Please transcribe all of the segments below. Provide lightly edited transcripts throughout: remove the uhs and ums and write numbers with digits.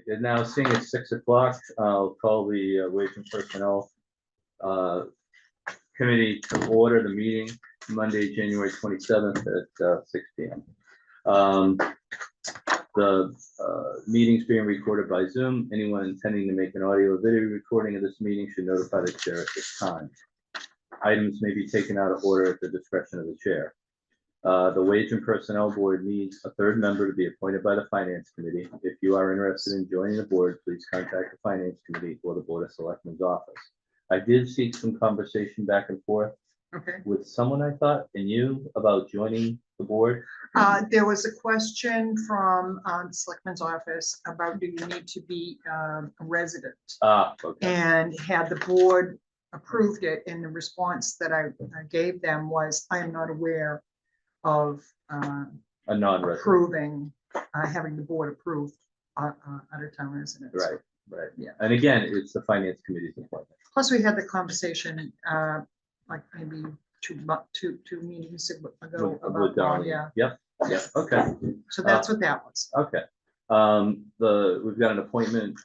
and now seeing it's 6 o'clock, I'll call the Wage and Personnel Committee to order the meeting Monday, January 27th at 6 p.m. The meeting's being recorded by Zoom. Anyone intending to make an audio or video recording of this meeting should notify the chair at this time. Items may be taken out of order at the discretion of the chair. The Wage and Personnel Board needs a third member to be appointed by the Finance Committee. If you are interested in joining the board, please contact the Finance Committee or the Board of Selectmen's office. I did seek some conversation back and forth with someone, I thought, and you about joining the board. There was a question from the Selectmen's office about do you need to be a resident? Okay. And had the board approved it, and the response that I gave them was, I am not aware of A non-resident. approving, having the board approve out-of-town residents. Right, right. Yeah. And again, it's the Finance Committee's appointment. Plus, we had the conversation, like maybe two meetings ago about, Darlene. yeah. Yep, okay. So that's what that was. Okay. We've got an appointment,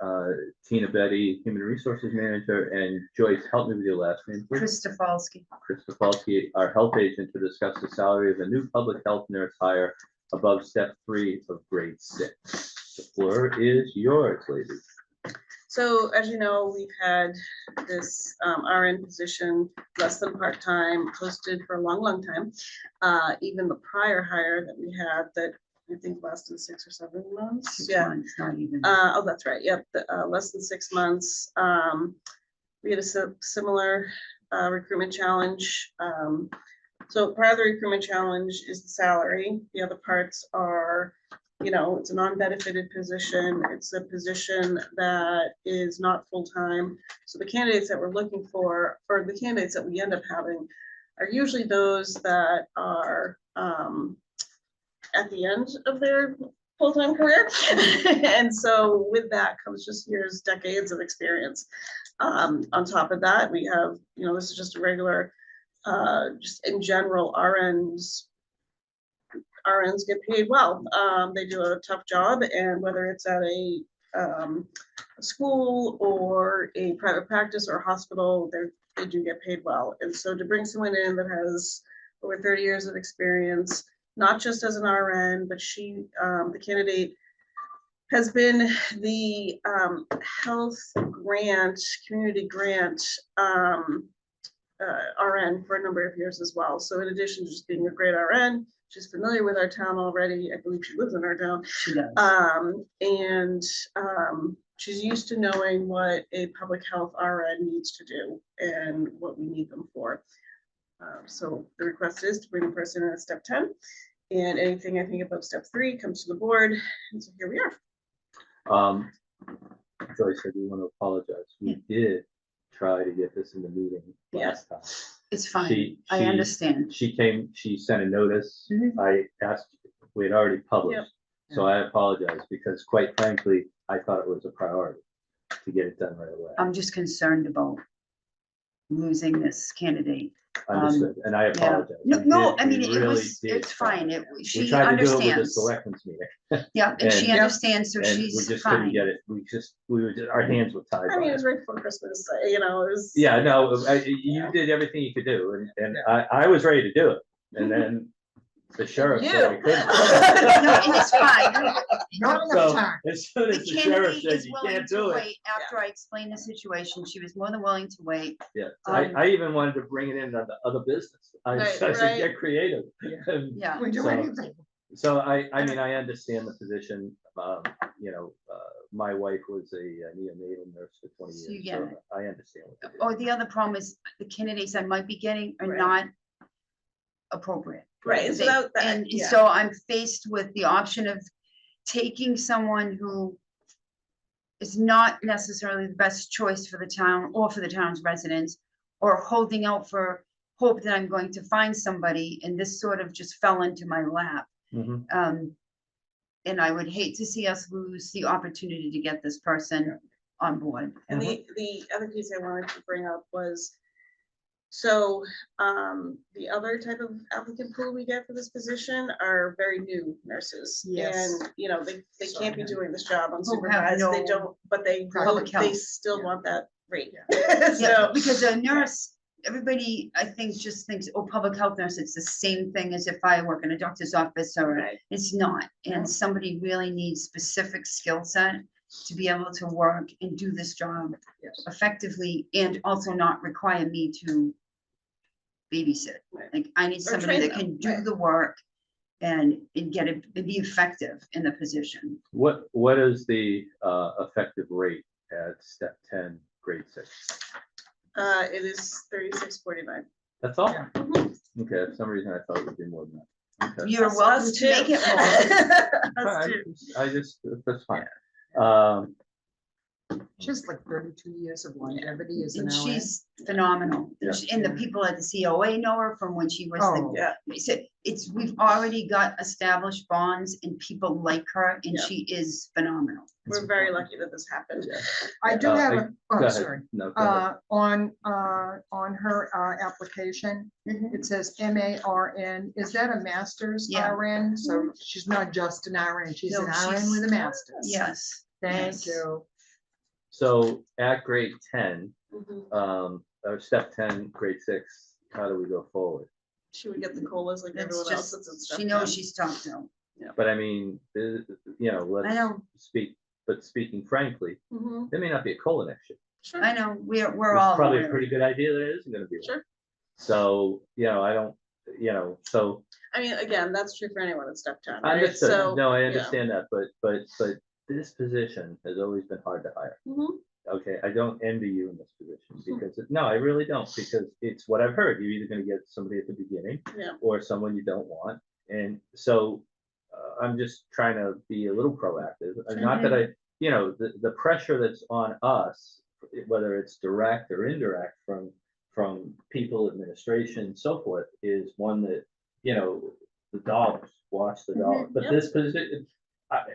Tina Betty, Human Resources Manager, and Joyce, help me with your last name, please. Christopolsky, our health agent, to discuss the salary of a new public health nurse hire above step 3 of grade 6. The floor is yours, ladies. So as you know, we've had this RN position, less than part-time, posted for a long time. Even the prior hire that we had that I think less than 6 or 7 months. 6 yeah. months, not even. Oh, that's right. Yep. Less than 6 months. We had a similar recruitment challenge. So part of the recruitment challenge is the salary. The other parts are, it's a non-benefited position. It's a position that is not full-time. So the candidates that we're looking for, or the candidates that we end up having, are usually those that are at the end of their full-time career. And so with that comes just years, decades of experience. On top of that, we have, this is just a regular, just in general, RNs get paid well. They do a tough job, and whether it's at a school or a private practice or a hospital, they do get paid well. And so to bring someone in that has over 30 years of experience, not just as an RN, but the candidate has been the health grant, community grant RN for a number of years as well. So in addition to just being a great RN, she's familiar with our town already. I believe she lives in our town. She does. And she's used to knowing what a public health RN needs to do and what we need them for. So the request is to bring the person in at step 10, and anything I think above step 3 comes to the board. And so here we are. Joyce, I do want to apologize. We did try to get this in the meeting last time. It's fine. I understand. She sent a notice. I asked, we had already published. Yep. So I apologize because quite frankly, I thought it was a priority to get it done right away. I'm just concerned about losing this candidate. Understood, and I apologize. No, I mean, really it's fine. We tried to do it with the selectmen's meeting. Yeah, and she understands, so and she's we just fine. couldn't get it. Our hands were tied. I mean, it was right before Christmas, it was. Yeah, no, you did everything you could do, and I was ready to do it, and then the sheriff said I couldn't. No, and it's fine. Not enough So time. as soon as The the sheriff candidate said is you willing can't to do it. wait. After I explained the situation, she was more than willing to wait. Yeah, I even wanted to bring it in on the other business. I said, get creative. Yeah. We do So- anything. So I mean, I understand the position. My wife was a neonatal nurse for 20 So years. you get So it. I understand. What Or the other problem is the candidates I might be getting are Right. not appropriate. Right, so They- that, And yeah. so I'm faced with the option of taking someone who is not necessarily the best choice for the town or for the town's residents, or holding out for hope that I'm going to find somebody, and this sort of just fell into my lap. Mhm. And I would hate to see us lose the opportunity to get this person on board. And the other piece I wanted to bring up was So, the other type of applicant pool we get for this position are very new nurses. Yes. And, you know, they can't be doing this job Who have unsupervised, they no don't, but they, public they health. still Yeah. want that rate. Yeah, So, because a nurse, everybody, I think, just thinks, oh, public health nurse, it's the same thing as if I work in a doctor's office or, right, it's not. No. And somebody really needs specific skill set to be able to work and do this job Yes. effectively and also not require me to babysit. Right. Like, I need Or somebody train that can them, do right. the work and get it, and be effective in the position. What is the effective rate at step 10, grade 6? it is 36.49. That's all? Yeah. Okay, for some reason I thought it would be more than that. Okay. You're welcome to make it more. Us too. I just, that's fine. She has like 32 years of longevity as an And RN. she's phenomenal. Yeah. And the people at the COA know her from when she was Oh. the, Yeah, we've already got established bonds and people like her and Yeah. she is phenomenal. we're very lucky that this happened. Yeah. I do Uh, have I- a, Go oh, ahead. sorry. No, go ahead. On her application, Mhm. it says MARN. Is that a master's Yeah. RN? So she's not just an RN, she's No, an she's- RN with a master's. Yes. Thank yes. you. So at grade 10, Mhm. or step 10, grade 6, how do we go forward? She would get the colas like That's everyone else just, that's in stuff. she knows she's top though. But I mean, you know, I know, speaking frankly, Mhm. there may not be a COLA next year. Sure. I know, we're It's all probably a aware. pretty good idea that it isn't gonna be one. Sure. So, you know, I don't, you know, so I mean, again, that's true for anyone in step 10, I right? understood. So, No, I yeah. understand that, but this position has always been hard to hire. Mhm. Okay, I don't envy you in this position because, no, I really don't, because it's what I've heard. You're either gonna get somebody at the beginning Yeah. or someone you don't want. And so I'm just trying to be a little proactive. And not that I, you know, the pressure that's on us, whether it's direct or indirect from people, administration, so forth, is one that, you know, the dollars, watch the dollars. But Yep. this position,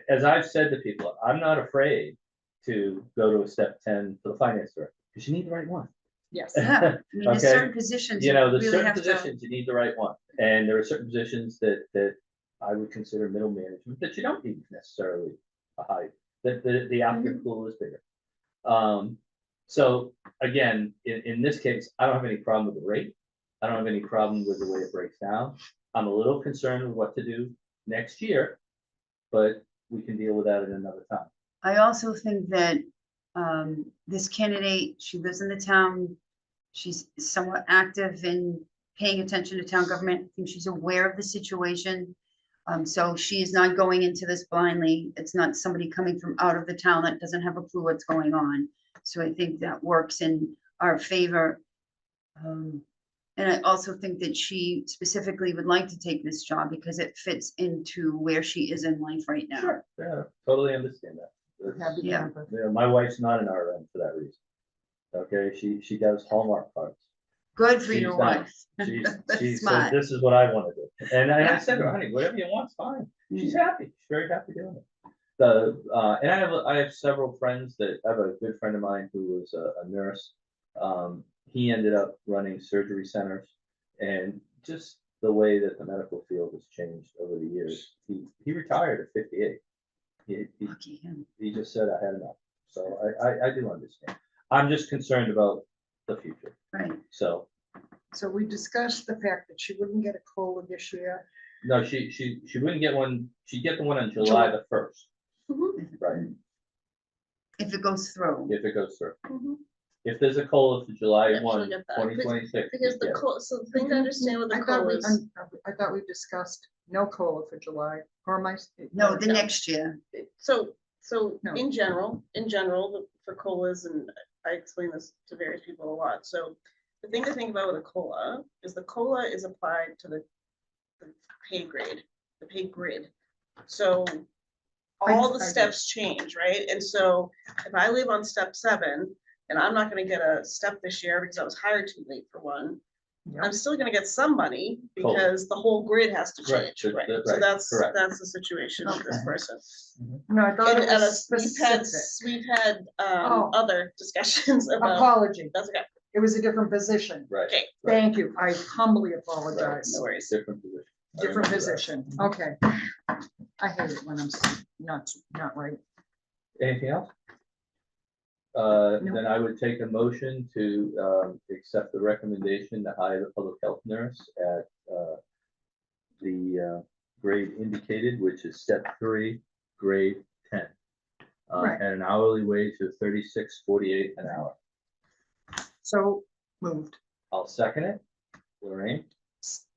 as I've said to people, I'm not afraid to go to a step 10 for the finance director, because you need the right one. Yes. Yeah, I mean, there's Okay. certain positions You you know, there's really certain have to, positions, you need the right one. And there are certain positions that I would consider middle management that you don't need necessarily a high, that the applicant pool is bigger. So again, in this case, I don't have any problem with the rate. I don't have any problem with the way it breaks down. I'm a little concerned with what to do next year, but we can deal with that at another time. I also think that this candidate, she lives in the town. She's somewhat active in paying attention to town government. I think she's aware of the situation. So she is not going into this blindly. It's not somebody coming from out of the town that doesn't have a clue what's going on. So I think that works in our favor. And I also think that she specifically would like to take this job because it fits into where she is in life right now. Sure, yeah, totally understand that. Happy Yeah. camper. You know, my wife's not an RN for that reason. Okay, she does Hallmark cards. Good for She's your done. wife. She That's said, smart. this is what I want to do. And I Yeah. said to her, honey, whatever you want's fine. She's happy. She's very happy doing it. And I have several friends that, I have a good friend of mine who was a nurse. He ended up running surgery centers, and just the way that the medical field has changed over the years. He retired at 58. Lucky him. He just said, I had enough. So I do understand. I'm just concerned about the future. Right. So, So we discussed the fact that she wouldn't get a COLA this year. no, she wouldn't get one. She'd get the one on July the 1st, Mhm. right? If it goes through. If it goes through. Mhm. If there's a COLA for July Yeah, she'll 1, get that. 2026. Because you the get it. so the thing to understand with the I thought we, colas, I thought we discussed no COLA for July, or am I? No, the No. next year. so No. in general, for colas, and I explain this to various people a lot. So the thing to think about with a cola is the cola is applied to the pay grade, the pay grid. So all the I get it. steps change, right? And so if I live on step 7 and I'm not gonna get a step this year because I was hired too late for one, Yeah. I'm still gonna get some money Cola. because the whole grid has to Right, change, right? right, So that's correct. the situation with this Okay. person. No, I thought And it and was we've had, specific. we've had Oh. other discussions about, Apology. that's okay. It was a different position. Right. Okay. Thank you. I humbly No apologize. worries. Different position. I Different remember that. position. Okay. I hate it when I'm not right. Anything else? No. Then I would take a motion to accept the recommendation to hire the public health nurse at the grade indicated, which is step 3, grade 10. Right. At an hourly wage of $36.48 an hour. So moved. I'll second it. Lorraine,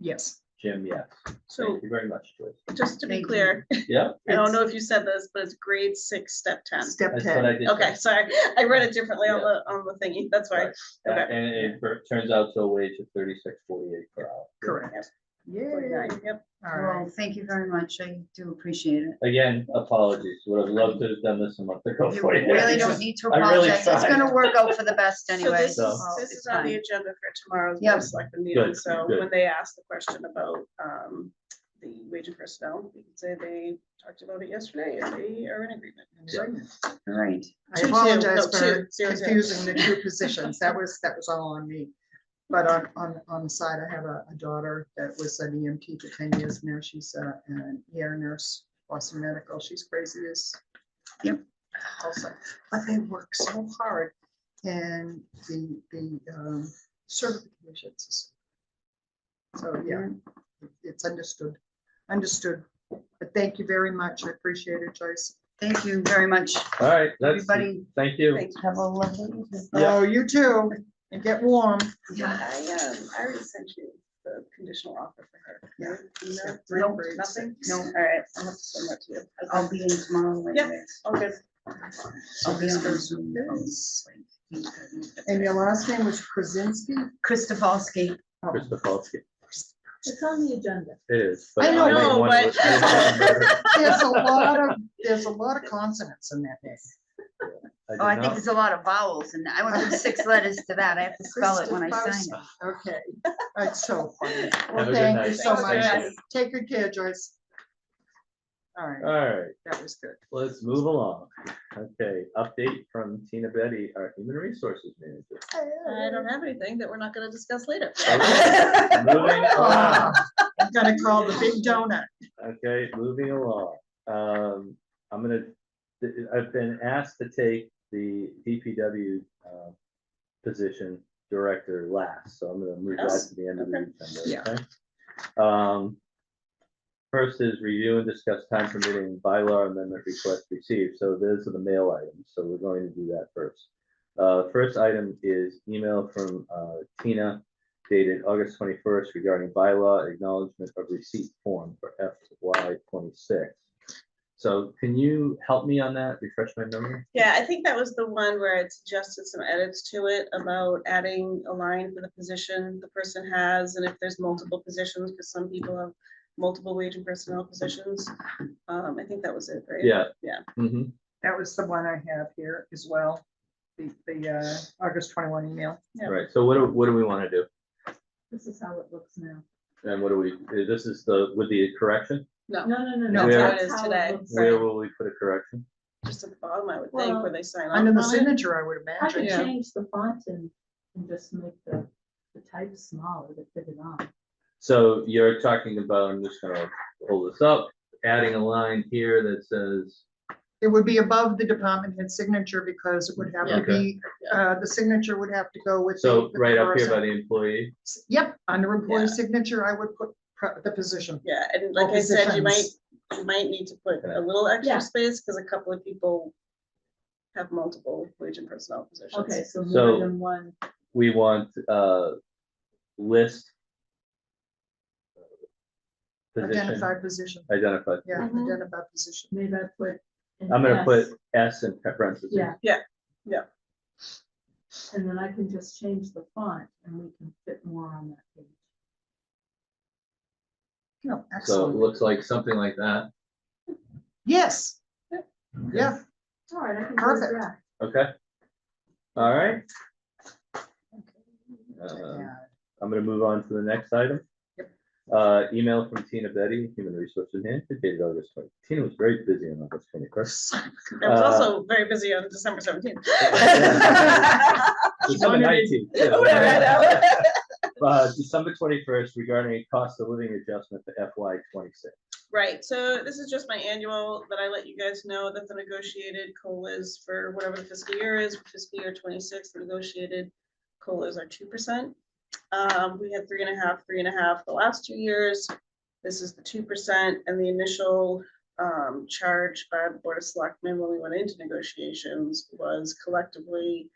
Yes. Jim, yes. So Thank you very much, Joyce. just to be Thank you. clear, Yeah, I don't know if you said this, but it's grade 6, step 10. Step that's what I 10. did. Okay, sorry, I read it differently on Yeah. the thingy, that's why. Right. Okay. And it turns out to a wage of $36.48 per hour. Correct. Yeah. 49, Yep. All Well, right. thank you very much. I do appreciate it. Again, apologies. Would have loved to have done this a month ago You for you. really don't need to I really apologize. It's tried. gonna work out for the best So anyway. this So- is, this It's is on the fine. agenda for tomorrow's Yep. board of selectmen meeting, Good, so good. when they ask the question about, the wage and personnel, we can say they talked about it yesterday and they are in agreement. Yeah. All right. I 2-2, apologize no, for 2-0-0. confusing the two positions. That was all on me. But on the side, I have a daughter that was an EMT for 10 years. Now she's an ER nurse, Boston Medical. She's crazy as. Yep. Also, but they work so hard and the certifications. So, yeah, it's understood. But thank you very much. I appreciate it, Joyce. Thank you very much. All right, that's, Everybody thank you. Thank you. have a lovely evening. Yeah. Oh, you too. And get warm. Yeah. I already sent you the conditional offer for her. Yeah. You know, Step 3, no, grade nothing? 6. No. All right, I'll have to send that to you. I'll be in tomorrow Yeah. anyways. All good. So this goes with this. And your last name was Krasinski? Christopolsky. Oh, Kristofalski. It's on the agenda. It is. I know, didn't but- want to- I didn't want to- There's a lot of consonants in that name. Oh, I did think not. there's a lot of vowels and I want to put 6 letters to that. I have to spell it when I sign it. Okay, that's so funny. Have a Well, good thank night. you so Thanks, much. guys. Take good care, Joyce. All right, All right, that was good. let's move along. Okay, update from Tina Betty, our human resources manager. I don't have anything that we're not gonna discuss later. Okay, moving along. I'm gonna call the big donut. Okay, moving along. I've been asked to take the DPW position director last, so I'm gonna move that to the end of the agenda. Yeah. Okay? First is review and discuss time permitting bylaw amendment request received. So those are the mail items, so we're going to do that first. First item is email from Tina dated August 21st regarding bylaw acknowledgement of receipt form for FY 26. So can you help me on that, refresh my memory? Yeah, I think that was the one where it suggested some edits to it about adding a line for the position the person has, and if there's multiple positions, because some people have multiple wage and personnel positions. I think that was it, right? Yeah. Yeah. Mhm. That was the one I have here as well. The August 21 email. Yeah. Right, so what do we want to do? This is how it looks now. And what do we, this is with the correction? No, No, no, no, No, no. Where- That's it is how today. looks. Where will we put a correction? just at the bottom, I would think, where Well, they sign Under off the on it. signature, I would I can imagine. Yeah. change the font and just make the type smaller to fit it on. So you're talking about, I'm just gonna hold this up, adding a line here that says, It would be above the department head signature because it would have to Yeah. be, the signature would have to go with. so with the right up here person. by the employee. Yep, under employee Yeah. signature, I would put the position. Yeah, and like I said, you positions. might need to put Okay. a little extra Yeah. space, because a couple of people have multiple wage and personnel positions. Okay, so So- more than one. We want list. Position, Identified position. identified. Yeah, Mhm. identified position. Maybe I put. an I'm gonna put S. S in parentheses. Yeah. Yeah. And then I can just change the font and we can fit more on that page. No, So it excellent. looks like something like that. Yes. Yeah, All right, I can do Perfect. that. Okay. All right, Yeah. I'm gonna move on to the next item. Yep. Email from Tina Betty, Human Resources Manager, dated August 20. Tina was very busy on August 21st. I was also very busy on December 17th. December 19th. yeah. Whatever, I know. December 21st regarding a cost of living adjustment for FY 26. Right, so this is just my annual that I let you guys know that the negotiated COLAs for whatever the fiscal year is, fiscal year 26, the negotiated COLAs are 2%. We had 3.5 the last 2 years. This is the 2%, and the initial charge by the Board of Selectmen when we went into negotiations was collectively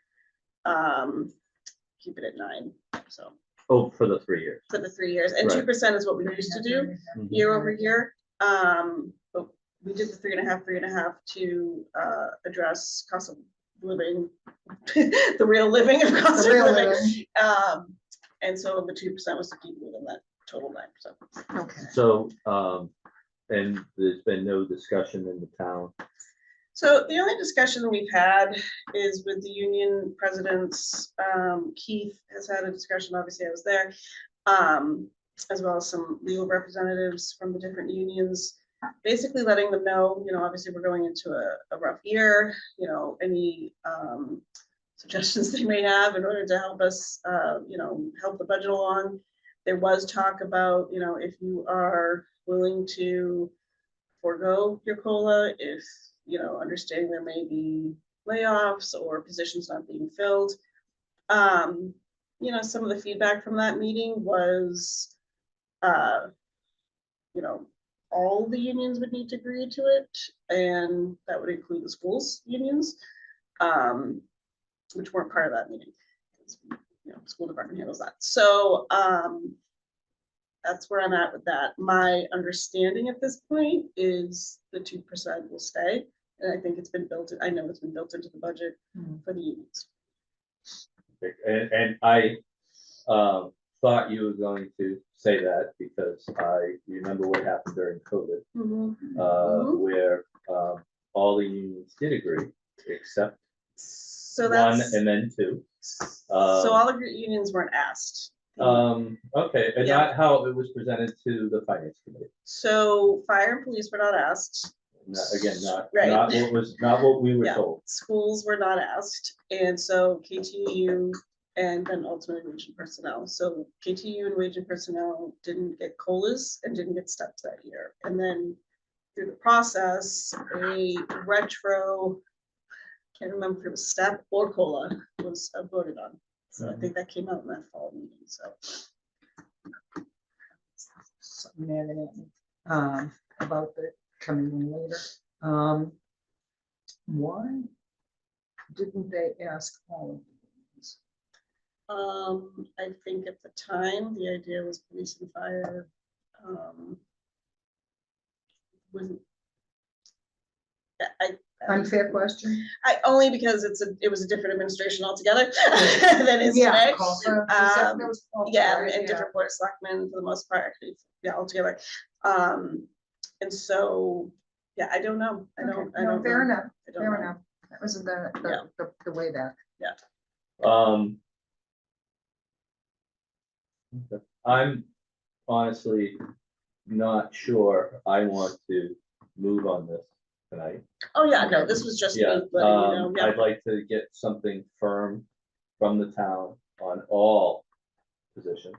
keep it at 9. So Oh, for the 3 years. for the 3 years, and Right. 2% is what we used to do Mhm. year over year. But we did the 3.5 to address cost of living, the real living of cost The of real living. living. And so the 2% was to keep within that total 9%. Okay. So, and there's been no discussion in the town. So the only discussion we've had is with the union presidents. Keith has had a discussion, obviously I was there, as well as some legal representatives from the different unions, basically letting them know, obviously we're going into a rough year, any suggestions they may have in order to help us, help the budget along. There was talk about, if you are willing to forego your COLA, if, understanding there may be layoffs or positions not being filled. Some of the feedback from that meeting was, all the unions would need to agree to it, and that would include the schools unions, which weren't part of that meeting. School department handles that. So that's where I'm at with that. My understanding at this point is the 2% will stay, and I think it's been built. I know it's been built into the budget for the unions. And I thought you were going to say that because I remember what happened during COVID, where all the unions did agree except So one that's and then two. so all the unions weren't asked. Okay, and Yeah. not how it was presented to the finance committee. So fire and police were not asked. Again, not Right. not what we were Yeah. told. Schools were not asked, and so KTU and then ultimately wage and personnel. So KTU and wage and personnel didn't get COLAs and didn't get steps that year. And then through the process, a retro, can't remember if it was step or COLA, was voted on. So I think that came out in that fall meeting, so. Something there, about the coming in later. Why didn't they ask all of these? I think at the time, the idea was police and fire. Wasn't. Unfair question? Only because it was a different administration altogether than is today. Yeah, and different board of selectmen for the most part, actually, yeah, altogether. And so, yeah, I don't know. I don't Fair know. enough, I don't fair know. enough. That was Yeah. the way back. Okay. I'm honestly not sure I want to move on this tonight. Oh, yeah, no, this was just me Yeah, letting you know. Yeah. I'd like to get something firm from the town on all positions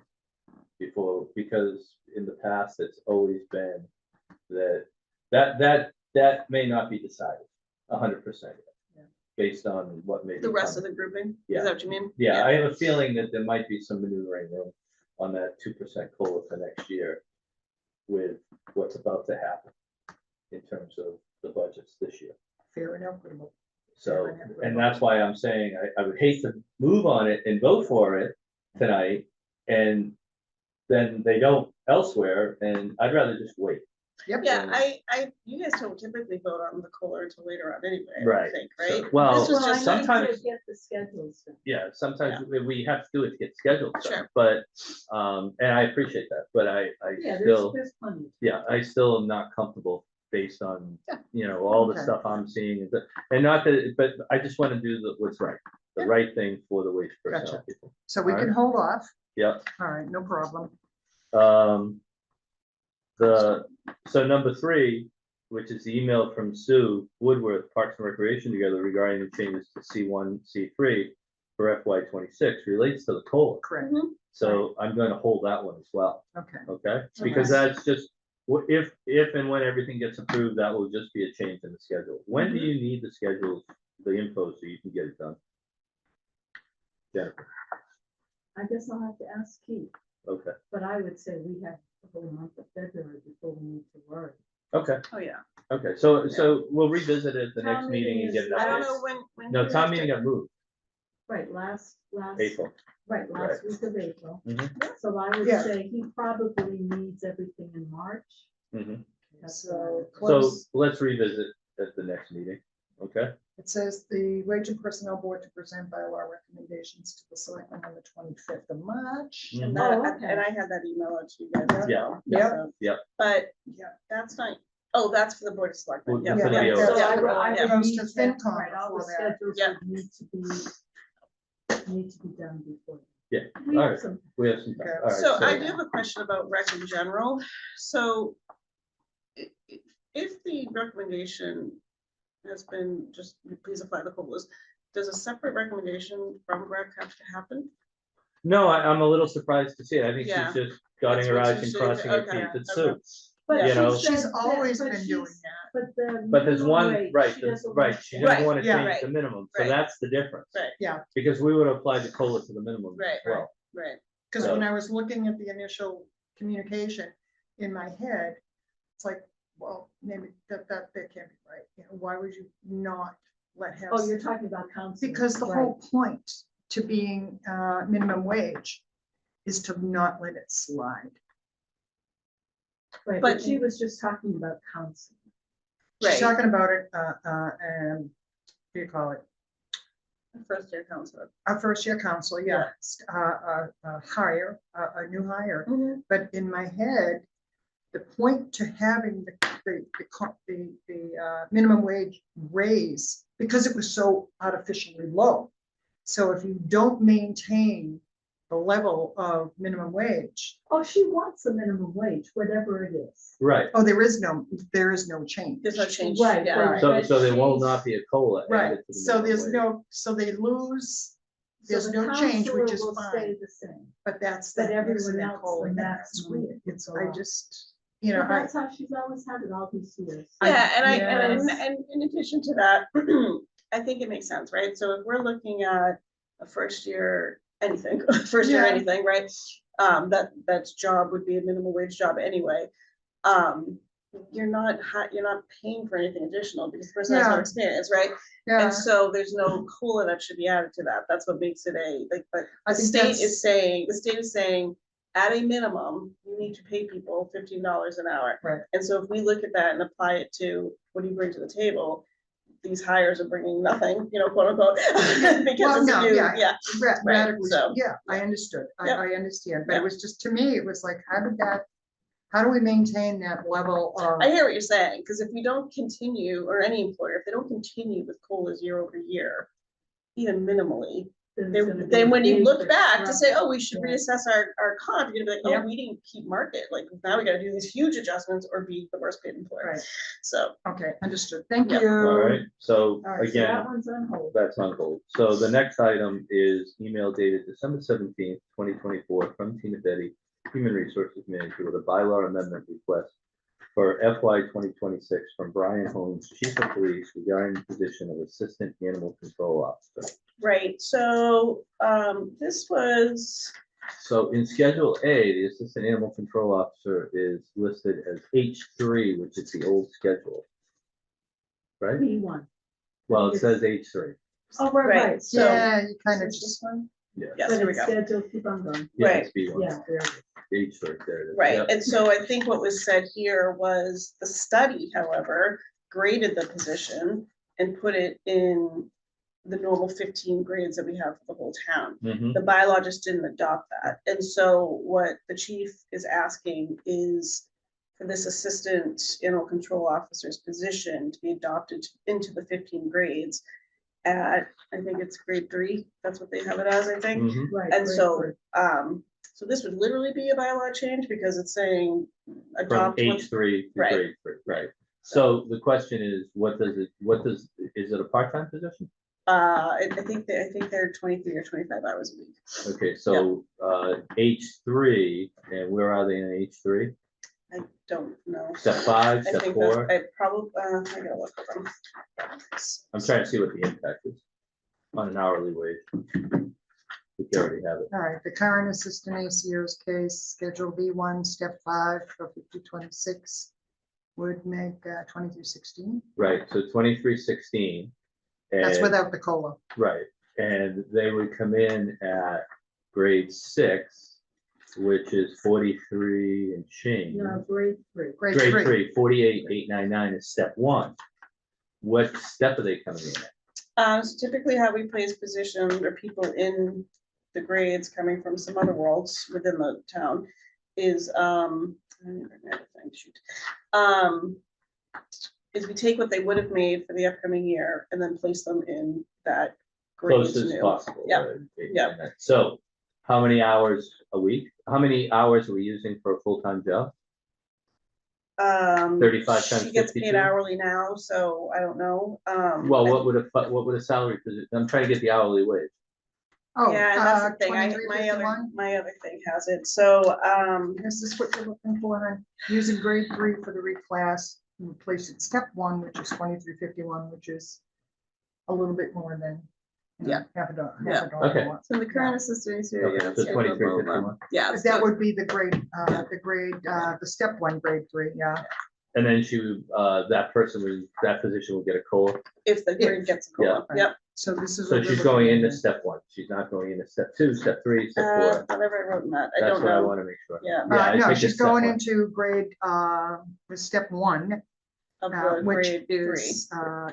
before, because in the past, it's always been that may not be decided 100% based on what may be The rest of coming. the grouping? Yeah. Is that what you mean? Yeah, I have a feeling that there might be some maneuvering room on that 2% COLA for next year with what's about to happen in terms of the budgets this year. Fair enough. So, and that's why I'm saying I would hate to move on it and vote for it tonight, and then they don't elsewhere, and I'd rather just wait. Yep. Yeah, you guys don't typically vote on the COLA until later on anyway, I Right. think, right? Well, This was just sometimes- Get the schedules. done. Yeah, sometimes we have to do it to get scheduled, stuff, Sure. but, and I appreciate that, but I Yeah, still, there's plenty. yeah, I still am not comfortable based on, all the Okay. stuff I'm seeing, and not that, but I just want to do what's right, the right thing for the wage personnel Gotcha. people. So we can Alright. hold off. Yep. All right, no problem. So number 3, which is the email from Sue Woodworth, Parks and Recreation together regarding the changes to C1, C3 for FY26 relates to the COLA. Correct, So I'm going to hold that one as well, okay. okay? Because that's just, if and when everything gets approved, that will just be a change in the schedule. When do you need the schedules, the info, so you can get it done? Jennifer, I guess I'll have to ask Keith, okay, but I would say we have the whole month of February before we need to worry. okay, Oh, yeah. okay. So we'll revisit it at the next Town meeting meeting and get is an I don't update. know when. No, you town have meeting to- got moved, Right, last, April. right, last week of April. Mhm. So I would Yeah. say he probably needs everything in March. Mhm. That's So So close, let's revisit at the next meeting, okay? it says the Wage and Personnel Board to present bylaw recommendations to the selectmen on the 25th of March. Mhm. And that, Oh, okay. and I had that email out to you guys as Yeah. well. Yeah. so- Yeah. But Yeah. that's not, oh, that's for the Board of Selectmen. Well, Yeah, for the yeah, BOS. So yeah, I yeah. would Goes need to to, FinCom right, all the before that. schedules Yeah. would need to be done before. Yeah, We all have right. some, We have some time. Okay. All right, So I do have a question about rec in general. So if the recommendation has been just please apply the COLAs, does a separate recommendation from rec have to happen? No, I'm a little surprised to see it. I think Yeah. she's just dotting That's her what i's she and should- crossing her okay, teeth. It's okay. Sue. but You know. she She's said always that, but been doing she's- that. But the. But there's minimum one, wage, right, she there's- doesn't right, want she to- doesn't Right, want to yeah, change right, the minimum, so right. that's the difference. Right, Yeah, Because we would apply the COLA to the minimum Right, as well. right. because when I was looking at the initial communication in my head, it's like, well, maybe that can't be right. You know, why would you not let him? Oh, you're talking about council. Because the right. whole point to being minimum wage is to not let it slide. Right, but- but she was just talking about council. She's Right. talking about it, what do you call it? First year counselor. A first year council, yeah, hire, a new hire. But in my head, the point to having the minimum wage raise, because it was so artificially low. So if you don't maintain the level of minimum wage, Oh, she wants the minimum wage, whatever it is. Right, oh, there is no change. There's no change. Right, Yeah. right. so there will she's- not be a COLA Right, added to the so minimum there's wage. no, so they lose, So there's the no change, which counselor is will stay fine, the same. but that's. But that everyone mixing and else, calling, the and that's maximum weird. would It's, go I up. just, you know, But that's how she's always had it all these years. Yeah, and Yes. and in addition to that, I think it makes sense, right? So if we're looking at a first year anything, first year Yeah. anything, right? That's job would be a minimum wage job anyway. You're not paying for anything additional because the person has no Yeah. experience, right? yeah, And so there's no COLA that should be added to that. That's what makes it but I the think state that's- is saying, at a minimum, you need to pay people $15 an hour. Right. And so if we look at that and apply it to what do you bring to the table, these hires are bringing nothing, quote unquote. Well, Because it's no, a new, yeah. yeah, radically, so- yeah, I understood, Yep. I understand, but Yep. it was just, to me, it was like, how do we maintain that level of? I hear what you're saying, because if we don't continue, or any employer, if they don't continue with COLAs year over year, even minimally, Then it's gonna be then when you big look back to disruption. say, oh, we should Yeah. reassess our comp, you're gonna be like, Yeah. oh, we didn't keep market, like, now we gotta do these huge adjustments or be the worst paid employer. Right, So, okay, understood, thank Yeah. you. All right, so All right, so So that again, one's on hold. that's on hold. So the next item is email dated December 17th, 2024 from Tina Betty, Human Resources Manager, with a bylaw amendment request for FY 2026 from Brian Holmes, Chief of Police, regarding the position of Assistant Animal Control Officer. right, so, this was, So in Schedule A, the Assistant Animal Control Officer is listed as H3, which is the old schedule. Right? B1. Well, it says H3. Oh, right, Right, right. So, Yeah, you kind of is this just, one? Yeah. Yes, but here we it's go. scheduled, keep on going. Yeah, Right. it's B1. Yeah, there it is. H3, there it is. Right, Yep. and so I think what was said here was the study, however, graded the position and put it in the normal 15 grades that we have for the whole town. Mhm. The bylaw just didn't adopt that. And so what the chief is asking is for this assistant animal control officer's position to be adopted into the 15 grades at, I think it's grade 3. That's what they have it as, I think. Mhm. Right. And right, so, right. So this would literally be a bylaw change because it's saying From adopt. one- H3 to Right. grade 3, right? So the question is, is it a part-time position? I think they're 23 or 25 hours a week. Okay, so, H3, and where are they in H3? I don't know. Step 5, I step think 4? I probably, I gotta look at them. I'm trying to see what the impact is on an hourly wage. We already have it. All right, the current assistant ACO's case, Schedule B1, Step 5 for 5026 would make 2316. Right, so 2316. That's and- without the COLA. Right, and they would come in at grade 6, which is 43 and change. No, grade 3. Grade Grade 3. 3, 48,899 is step 1. What step are they coming in at? So typically how we place positions or people in the grades coming from some other worlds within the town is, is we take what they would have made for the upcoming year and then place them in that grade. Close as new. possible. Yeah, right? yeah. So how many hours a week? How many hours are we using for a full-time job? 35 times She gets 52? paid hourly now, so I don't know. Well, what would a salary position, I'm trying to get the hourly wage. Oh, Yeah, that's the thing. My 2351. other thing has it. So, Is this what you're looking for? Then? Using grade 3 for the reclass, and place it step 1, which is 2351, which is a little bit more than half a dollar. Yeah. Okay. more. so the current assistant is here. Okay, Yeah, so it's blah, blah, blah, blah. 2351. Yeah. But so- that would be the grade, the step 1, grade 3, yeah. And then that position would get a COLA. If the grade gets a COLA. Yeah. Yep. So this is. So what we're she's going looking into at. step 1. She's not going into step 2, step 3, step 4. Whatever I wrote in that. I That's don't what I know. want to make sure. Yeah. I No, think she's it's step going 1. into grade, with step 1, Of the which grade 3. is,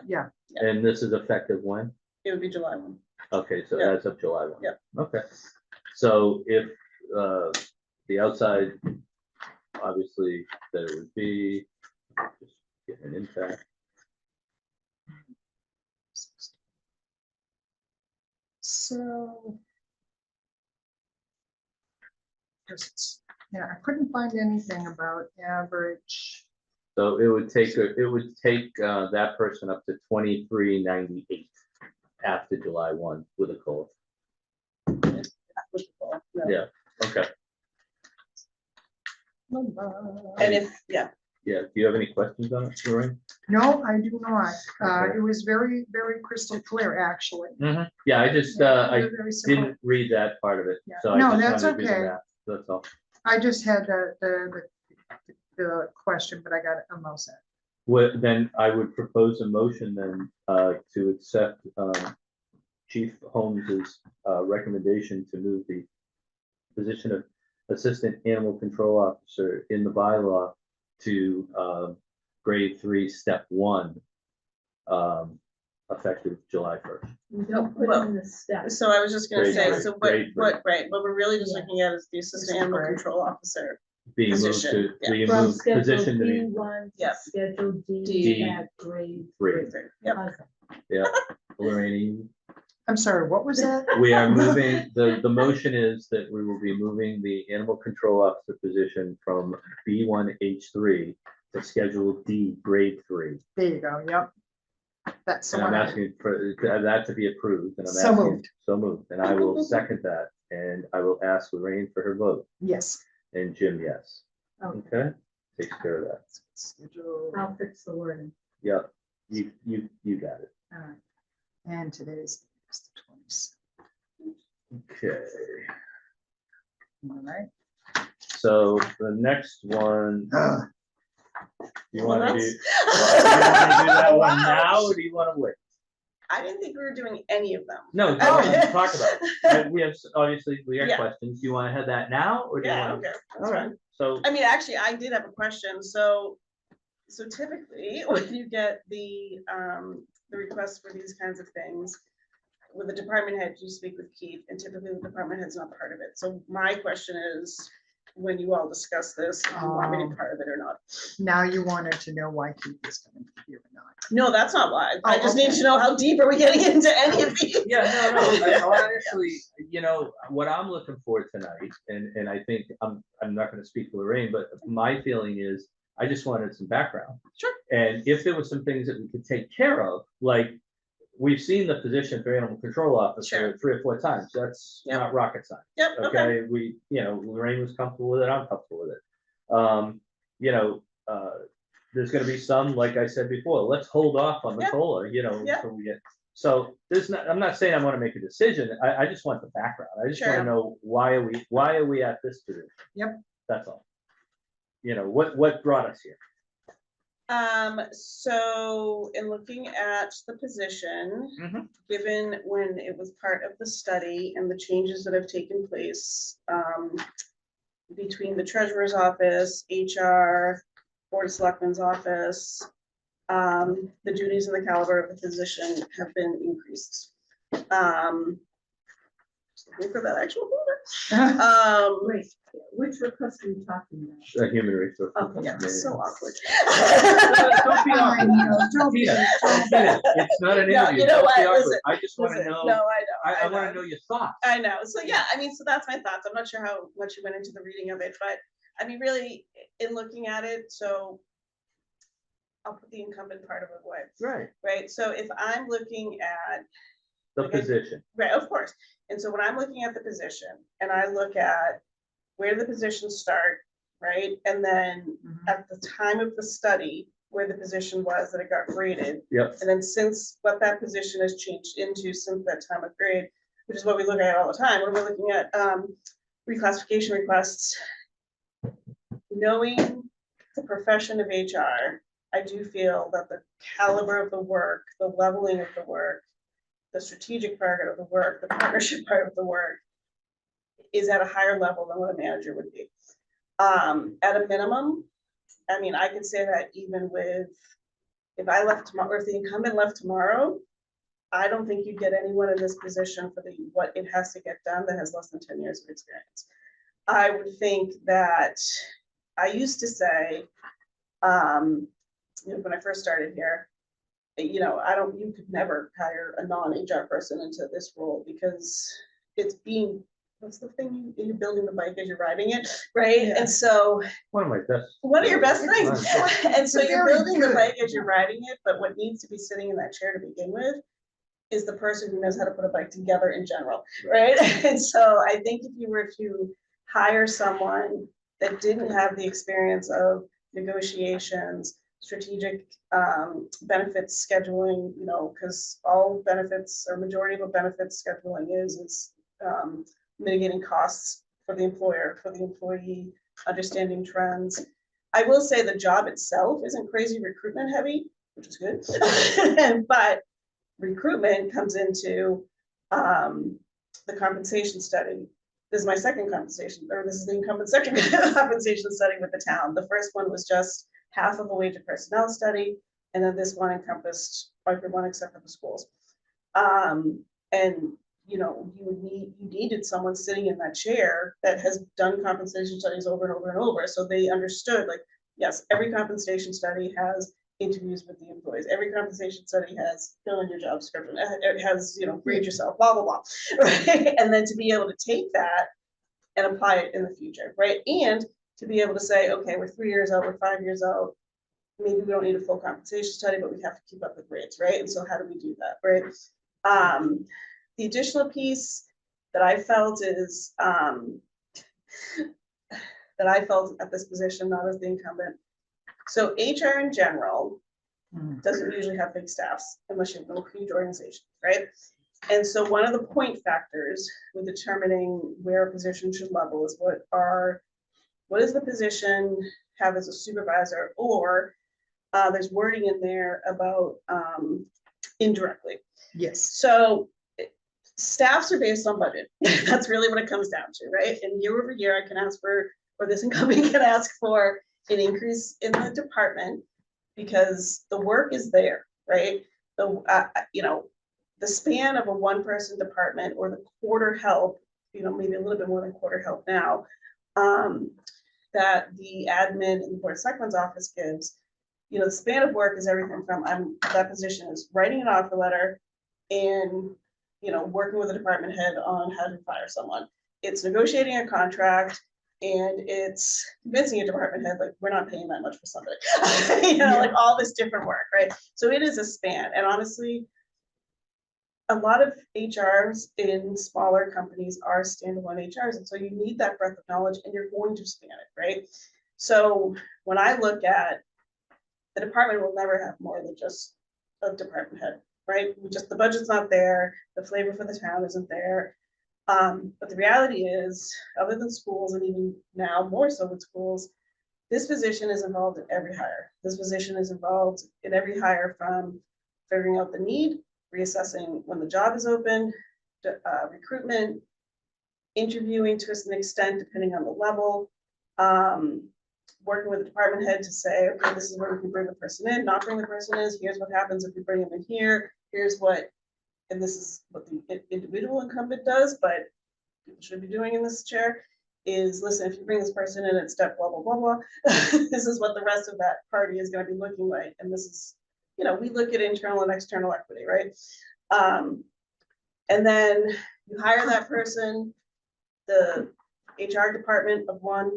yeah. And this is effective when? It would be July 1. Okay, so Yeah. that's up July 1. Yeah. Okay. So if the outside, obviously, there would be, just get an impact. So. Yeah, I couldn't find anything about average. So it would take that person up to 2398 after July 1 with a COLA. With the COLA. No. Yeah. Okay. And if, yeah. Yeah. Do you have any questions on it, Lorraine? No, I do not. Okay. It was very, very crystal clear, actually. Yeah, I just I Very, very simple. didn't read that part of it, Yeah. so I No, just that's wanted to do the okay. math. That's all. I just had the question, but I got it, I'm all set. Then I would propose a motion then to accept Chief Holmes's recommendation to move the position of Assistant Animal Control Officer in the bylaw to grade 3, step 1, effective July 1st. We don't put Well, in the steps. So I was just gonna Grade say, three, so grade three. what we're really just Yeah. looking at is the assistant animal Right. control officer. Being moved Position, to, yeah. being From moved schedule position to be B1 to Yep. schedule D. D at grade 3. 3. Yep. Okay. Lorraine, I'm sorry, what was that? we are moving, the motion is that we will be moving the animal control officer position from B1H3 to schedule D, grade 3. There you go, yep. That's the And I'm one. asking for that to be approved, and I'm So asking. moved. So moved, and I will second that, and I will ask Lorraine for her vote, Yes. and Jim, yes. Okay. Okay, takes care of that. Schedule, I'll fix the wording. Yep, you got it. all right. And today's is the 27th, Okay, all right? so the next one, you Well, want to do, that's- do that one Wow. now, or do you want to wait? I didn't think we were doing any of them. No, Okay. go ahead, talk about it. We have, obviously, we have Yeah. questions. Do you want to have that now, or do you Yeah, want to? okay. That's All right, fine. so, I mean, actually, I did have a question. So typically, when you get the requests for these kinds of things, with the department head, you speak with Keith, and typically the department head's not part of it. So my question is, when you all discuss this, if you want me to Oh. be part of it or not. Now you wanted to know why Keith is coming here or not. No, that's not why. I Oh, just need okay. to know how deep are we getting into any of these? Yeah, no, I honestly, you know, what I'm looking for tonight, and I think I'm not gonna speak for Lorraine, but my feeling is, I just wanted some background. Sure. And if there was some things that we could take care of, like, we've seen the position for animal control officer Sure. 3 or 4 times, that's Yep. not rocket science. Yep, okay. Okay, we, you know, Lorraine was comfortable with it, I'm comfortable with it. You know, there's gonna be some, like I said before, let's hold off on the Yeah. COLA, you know, Yeah. until we get. So there's not, I'm not saying I wanna make a decision, I just want the background, I just wanna Sure. know, why are we at this position? Yep. That's all. You know, what brought us here? So in looking at the position, Mhm. given when it was part of the study and the changes that have taken place, between the treasurer's office, HR, board of selectmen's office, the duties and the caliber of the position have been increased. Just looking for that actual folder. Wait, which request are you talking about? Human resources. Oh, yeah, it's so awkward. Don't be awkward. Tina, it's not an No, interview. you know Don't be what? awkward. Listen, I just wanna Listen, know, no, I know. I wanna know your thoughts. I know. So yeah, I mean, so that's my thoughts. I'm not sure how much you went into the reading of it, but I mean, really, in looking at it, so I'll put the incumbent part of it away, Right, right? So if I'm looking at, the Okay. position. right, of course. And so when I'm looking at the position and I look at where the positions start, right? And then Mhm. at the time of the study, where the position was that it got graded, Yep, and then since what that position has changed into since that time of grade, which is what we look at all the time, when we're looking at reclassification requests, knowing the profession of HR, I do feel that the caliber of the work, the leveling of the work, the strategic part of the work, the partnership part of the work is at a higher level than what a manager would be. At a minimum, I mean, I could say that even with, if I left tomorrow, or if the incumbent left tomorrow, I don't think you'd get anyone in this position for the, what it has to get done that has less than 10 years of experience. I would think that, I used to say, you know, when I first started here, you know, you could never hire a non-HR person into this role because it's being, what's the thing, you're building the bike as you're riding it, right? Yeah. And so one of my best. one of your best things. Right. And so you're Very building the good. bike as you're riding it, but what needs to be sitting in that chair to begin with is the person who knows how to put a bike together in general, right? And so I think if you were to hire someone that didn't have the experience of negotiations, strategic benefits scheduling, you know, because all benefits or majority of what benefits scheduling is mitigating costs for the employer, for the employee, understanding trends. I will say the job itself isn't crazy recruitment heavy, which is good, but recruitment comes into the compensation study. This is my second compensation, or this is the incumbent second compensation study with the town. The first one was just half of a wage of personnel study, and then this one encompassed everyone except for the schools. And you know, you needed someone sitting in that chair that has done compensation studies over and over and over, so they understood, like, yes, every compensation study has interviews with the employees. Every compensation study has fill in your job description. It has, you know, grade yourself, blah, blah, blah, right? And then to be able to take that and apply it in the future, right? And to be able to say, okay, we're 3 years out, we're 5 years out, maybe we don't need a full compensation study, but we have to keep up with grades, right? And so how do we do that, right? The additional piece that I felt is, that I felt at this position, not as the incumbent. So HR in general doesn't usually have big staffs unless you have a huge organization, right? And so one of the point factors with determining where a position should level is what does the position have as a supervisor, or there's wording in there about indirectly. Yes. So staffs are based on budget. That's really what it comes down to, right? And year over year, I can ask for, or this incumbent can ask for an increase in the department because the work is there, right? You know, the span of a one-person department or the quarter help, you know, maybe a little bit more than quarter help now, that the admin in the board of selectmen's office gives, you know, the span of work is everything from, that position is writing an offer letter and, you know, working with the department head on how to fire someone. It's negotiating a contract, and it's convincing a department head, like, we're not paying that much for somebody. You know, like all this different work, right? So it is a span, and honestly, a lot of HRs in smaller companies are standalone HRs, and so you need that breadth of knowledge, and you're going to span it, right? So when I look at, the department will never have more than just a department head, right? Just the budget's not there, the flavor for the town isn't there. But the reality is, other than schools, and even now more so with schools, this position is involved in every hire. This position is involved in every hire, from figuring out the need, reassessing when the job is open, recruitment, interviewing to an extent, depending on the level, working with the department head to say, okay, this is where we can bring the person in, not bring the person in, here's what happens if we bring them in here, here's what, and this is what the individual incumbent does, but people should be doing in this chair, is listen, if you bring this person in at step blah, blah, blah, blah, this is what the rest of that party is gonna be looking like, and this is, you know, we look at internal and external equity, right? And then you hire that person, the HR department of one,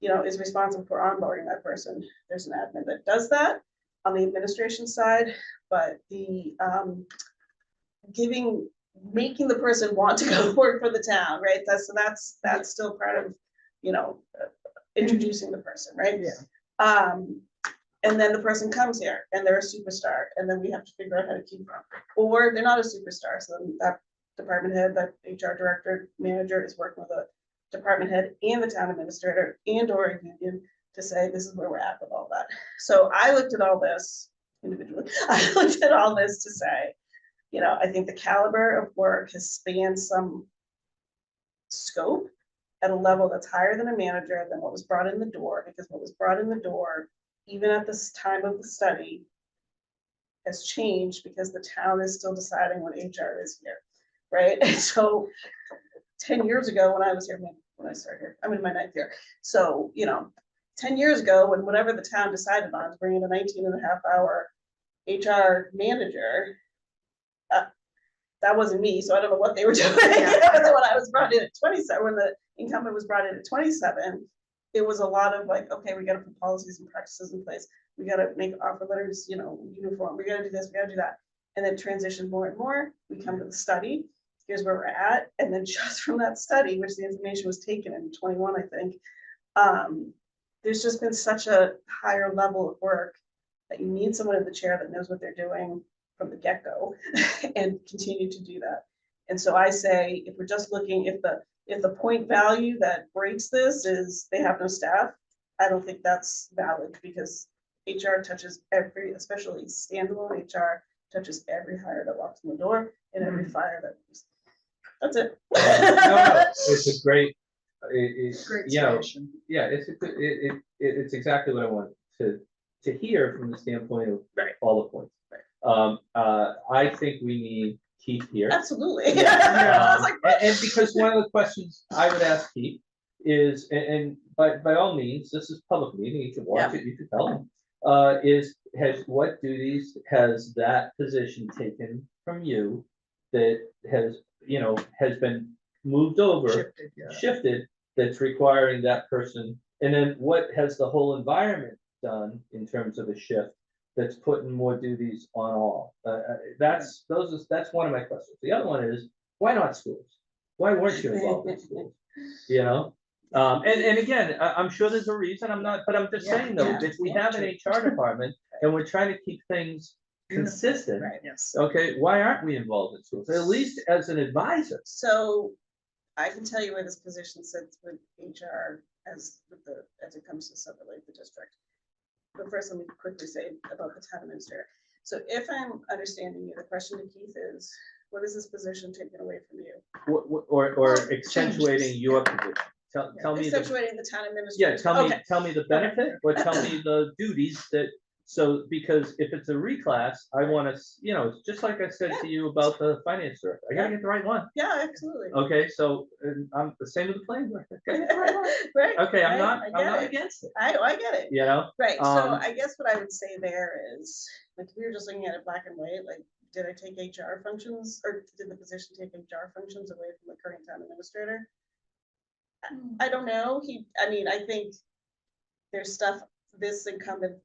you know, is responsible for onboarding that person. There's an admin that does that on the administration side, but the making the person want to go work for the town, right? That's still part of, you know, introducing the person, right? Yeah. And then the person comes here and they're a superstar, and then we have to figure out how to keep them. Or they're not a superstar, so then that department head, that HR director, manager is working with a department head and the town administrator and or a union to say, this is where we're at with all that. So I looked at all this individually. I looked at all this to say, you know, I think the caliber of work has spanned some scope at a level that's higher than a manager than what was brought in the door, because what was brought in the door, even at this time of the study, has changed because the town is still deciding what HR is here, right? And so 10 years ago, when I was here, when I started here, I'm in my 9th year. So, you know, 10 years ago, when whatever the town decided on to bring in a 19.5-hour HR manager, that wasn't me, so I don't know what they were doing. When I was brought in at 27, when the incumbent was brought in at 27, it was a lot of like, okay, we got to put policies and practices in place. We got to make offer letters, you know, uniform. We got to do this, we got to do that. And then transition more and more. We come to the study. Here's where we're at. And then just from that study, which the information was taken in 21, I think, there's just been such a higher level of work that you need someone in the chair that knows what they're doing from the get-go and continue to do that. And so I say, if we're just looking, if the point value that breaks this is they have no staff, I don't think that's valid, because HR touches every, especially standalone HR, touches every hire that walks in the door and every fire that leaves. That's it. No, it's a great, Great you know, solution. yeah, it's exactly what I want to hear from the standpoint of all the points. I think we need Keith here. Absolutely. I was like, and because one of the questions I would ask Keith is, and by all means, this is public meeting, you can watch it, you can tell him, what duties has that position taken from you that has, you know, has been moved over, shifted, that's requiring that person, and then what has the whole environment done in terms of a shift that's putting more duties on all? That's one of my questions. The other one is, why not schools? Why weren't you involved in schools? You know, and again, I'm sure there's a reason. I'm just saying though, if we have an HR department and we're trying to keep things consistent, Yes. okay, why aren't we involved in schools? At least as an advisor. So I can tell you where this position sits with HR as it comes to separate the district. But first, let me quickly say about the town administrator. So if I'm understanding you, the question to Keith is, what is this position taken away from you? Or accentuating your position. Tell me Accentuating the town administrator. tell me the benefit, or tell me the duties that So, because if it's a reclass, I want to, you know, it's just like I said to you about the finance director, I gotta get the right one. Yeah, absolutely. Okay, so, and I'm the same with the planning director. Gotta get the right one. Right. Okay, I'm right, I not get it. against it, I get it. you know? Right, so Um, I guess what I would say there is, like, we were just looking at it black and white, like, did I take HR functions, or did the position take HR functions away from the current town administrator? I don't know, I mean, I think there's stuff this incumbent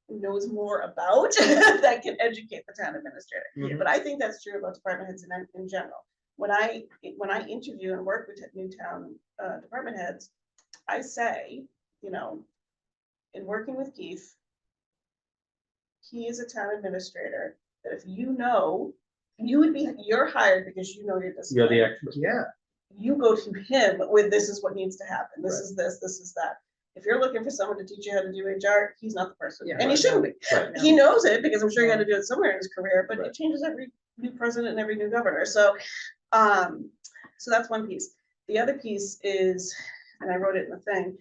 knows more about that can educate the town administrator. Mhm. But I think that's true about department heads in general. When I interview and work with new town department heads, I say, you know, in working with Keith, he is a town administrator that if you know, you're hired because you know your You're discipline. the expert. Yeah. You go to him with this is what needs to happen. This Right. is this is that. If you're looking for someone to teach you how to do HR, he's not the person. Yeah. And he Right. shouldn't be. Right. He knows it because I'm sure he had to do it somewhere in his career, but Right. it changes every new president and every new governor. So so that's one piece. The other piece is, and I wrote it in the thing,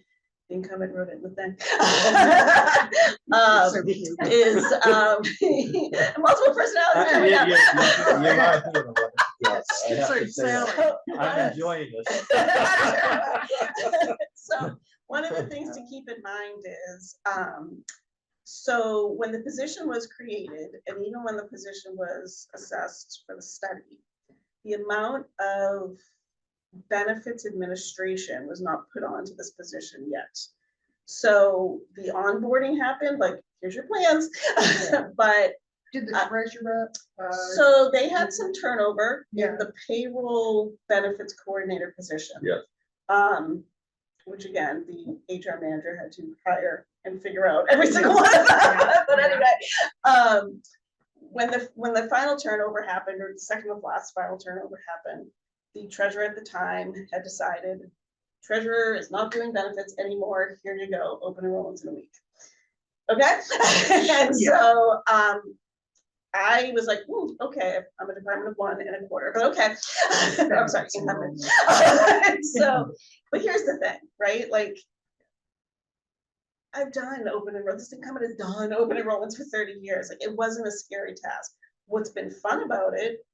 the incumbent wrote it in the thing. So cute. Is multiple personalities coming out. You're not doing it. Yes, I have to it's say that. Sally. I'm enjoying this. So one of the things to keep in mind is, so when the position was created, and even when the position was assessed for the study, the amount of benefits administration was not put onto this position yet. So the onboarding happened, like, here's your plans, but Did the treasurer, so they had some turnover Yeah. in the payroll benefits coordinator position. Yes. Which again, the HR manager had to hire and figure out every single one of them. But anyway, when the final turnover happened, or the second of last final turnover happened, the treasurer at the time had decided, treasurer is not doing benefits anymore. Here you go, open enrollments in a week. Okay, and so I was like, okay, I'm a department of 1.25, but okay. I'm sorry. So, but here's the thing, right? Like, I've done open enrollment. This incumbent has done open enrollments for 30 years. Like, it wasn't a scary task. What's been fun about it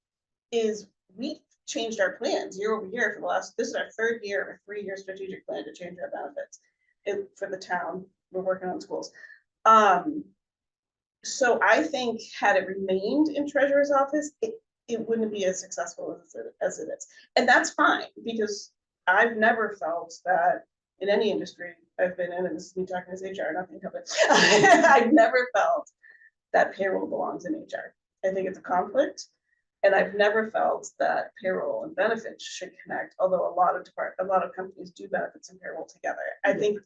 is we changed our plans year over year for the last, this is our third year of a 3-year strategic plan to change our benefits for the town. We're working on schools. So I think had it remained in treasurer's office, it wouldn't be as successful as it is. And that's fine, because I've never felt that in any industry I've been in, and this is me talking as HR, nothing covered. I've never felt that payroll belongs in HR. I think it's a conflict. And I've never felt that payroll and benefits should connect, although a lot of companies do benefits and payroll together. I think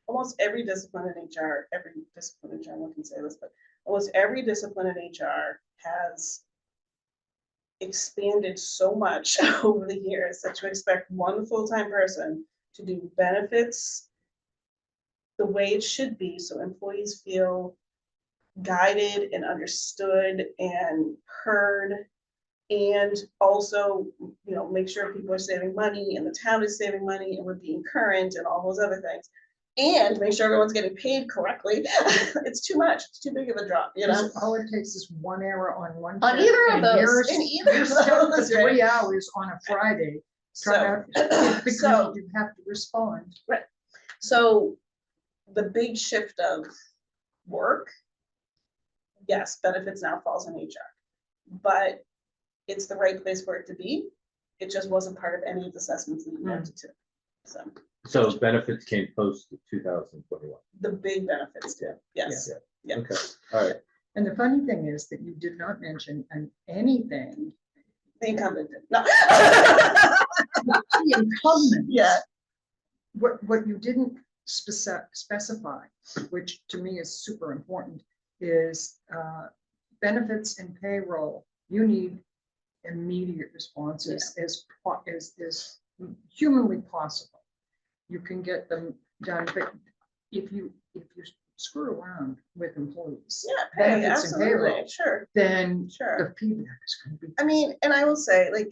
almost every discipline in HR, one can say this, but almost every discipline in HR has expanded so much over the years that to expect one full-time person to do benefits the way it should be, so employees feel guided and understood and heard, and also, you know, make sure people are saving money and the town is saving money and we're being current and all those other things, and make sure everyone's getting paid correctly. It's too much. It's too big of a drop, you know. all it takes is one error on one. On shift, either of and those, you're- in either you're of stuck for those, 3 right? hours on a Friday, because So- you have to respond. So the big shift of work, yes, benefits now falls in HR, but it's the right place for it to be. It just wasn't part of any of the assessments that you wanted to. So benefits came post 2021. The big benefits too. Yes. Yeah. Okay, all right. And the funny thing is that you did not mention anything. The incumbent did. No. The incumbent. Yeah. What you didn't specify, which to me is super important, is benefits and payroll. You need immediate responses as humanly possible. You can get them done, but if you screw around with employees, Yeah. benefits and payroll, Absolutely. Sure. then Sure. the feedback is going to be. I mean, and I will say, like,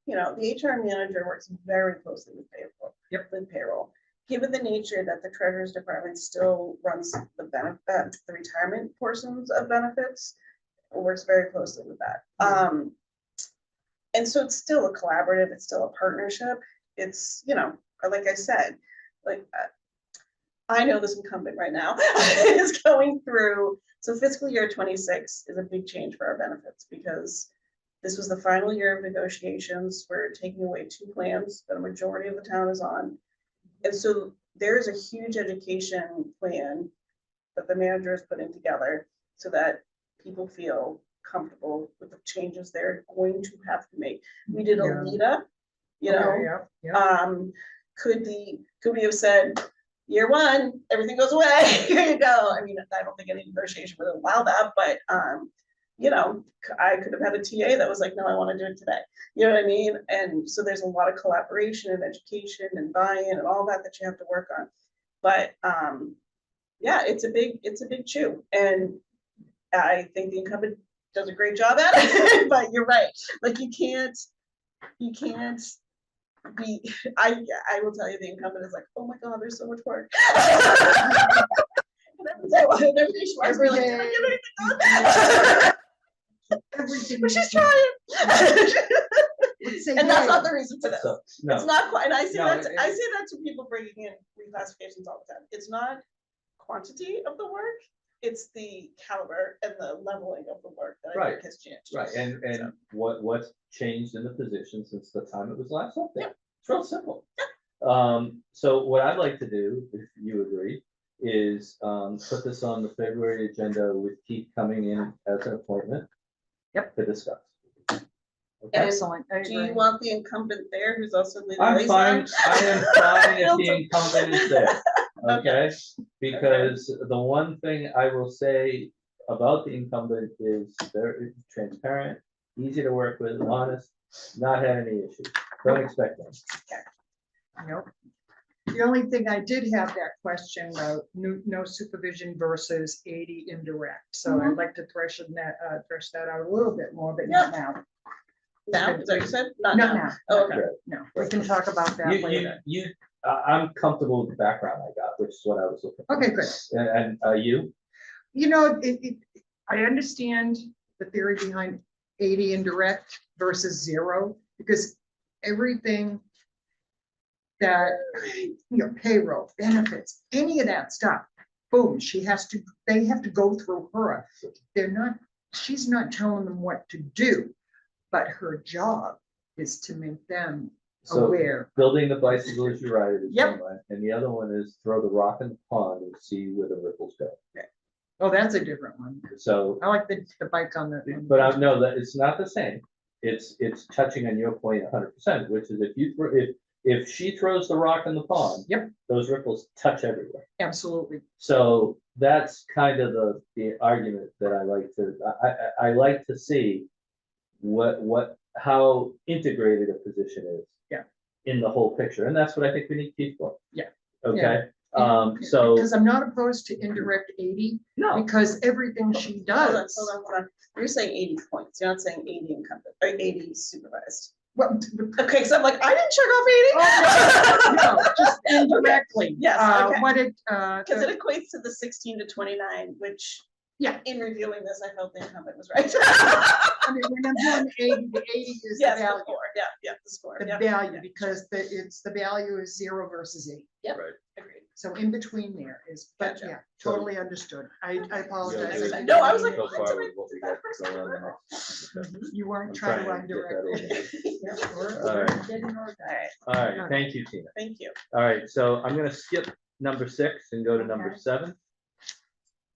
you know, the HR manager works very closely with payroll. Yep. With payroll. given the nature that the treasurer's department still runs the the retirement portions of benefits, works very closely with that. And so it's still a collaborative, it's still a partnership. It's, you know, like I said, like, I know this incumbent right now is going through, so fiscal year 26 is a big change for our benefits because this was the final year of negotiations. We're taking away 2 plans that a majority of the town is on. And so there is a huge education plan that the manager is putting together so that people feel comfortable with the changes they're going to have to make. We did a Yeah. lead up, you know, Yeah, yeah. could we have said, year 1, everything goes away, here you go. I mean, I don't think any negotiation would allow that, but you know, I could have had a TA that was like, no, I want to do it today. You know what I mean? And so there's a lot of collaboration and education and buy-in and all that you have to work on. But yeah, it's a big chew. And I think the incumbent does a great job at it, but you're right. Like you can't be, I will tell you, the incumbent is like, oh my God, there's so much work. Every day. Everything. But she's trying. Let's say And that's yay. not the reason for this. So, It's no, not quite, and I say No, that, it- I say that to people bringing in reclassifications all the time. It's not quantity of the work, it's the caliber and the leveling of the work that I Right, think has changed. right, and So. what's changed in the position since the time it was last up there? Yeah. It's real simple. So what I'd like to do, if you agree, is put this on the February agenda with Keith coming in as an appointment. Yep. To discuss. Okay, Excellent. I Do you agree. want the incumbent there who's also the I'm fine, liaison? I am fine if the Hilton. incumbent is there, okay? Because the one thing I will say about the incumbent is they're transparent, easy to work with, honest, not had any issues. Don't expect them. Nope. The only thing I did have that question about no supervision versus 80 indirect. So I'd like to thresh that out a little bit more, but not now. Now, is that what you said? Not Not now. now. Oh, okay. No, we can talk about that later. I'm comfortable with the background I got, which is what I was looking for. Okay, good. And you? You know, I understand the theory behind 80 indirect versus 0, because everything that, you know, payroll, benefits, any of that stuff, boom, they have to go through her. She's not telling them what to do, but her job is to make them So aware. building the bicycle as you ride it is Yep. one, and the other one is throw the rock in the pond and see where the ripples go. Oh, that's a different one. So, I like the bike on the. but I know that it's not the same. It's touching on your point 100%, which is if she throws the rock in the pond. Yep. Those ripples touch everywhere. Absolutely. So that's kind of the argument that I like to see how integrated a position is. Yeah. In the whole picture, and that's what I think we need Keith for. Yeah. Okay, so, Because I'm not opposed to indirect 80, no, because everything she Hold does. on. You're saying 80 points. You're not saying 80 incumbent, or 80 supervised. Well, Okay, so I'm like, I didn't check off 80. no, just indirectly. Yes, okay. What it, Because it equates to the 16 to 29, which. Yeah. In reviewing this, I felt the incumbent was right. I mean, when I'm doing 80, the 80 is the Yes, the value. score, the score. The yeah, value, yeah, because the value is 0 versus 8. Yep. Right. Agreed. So in between there is, but Gotcha. yeah, totally understood. I apologize. Yeah, I no, I was didn't like, so mean far to- with what we got going on the next. Okay. You weren't I'm trying to trying to get that indirect. over. Yeah, we're- All we're right. getting our- All right, All right, thank you, Tina. thank you. All right, so I'm gonna skip number 6 and go to number Okay. 7.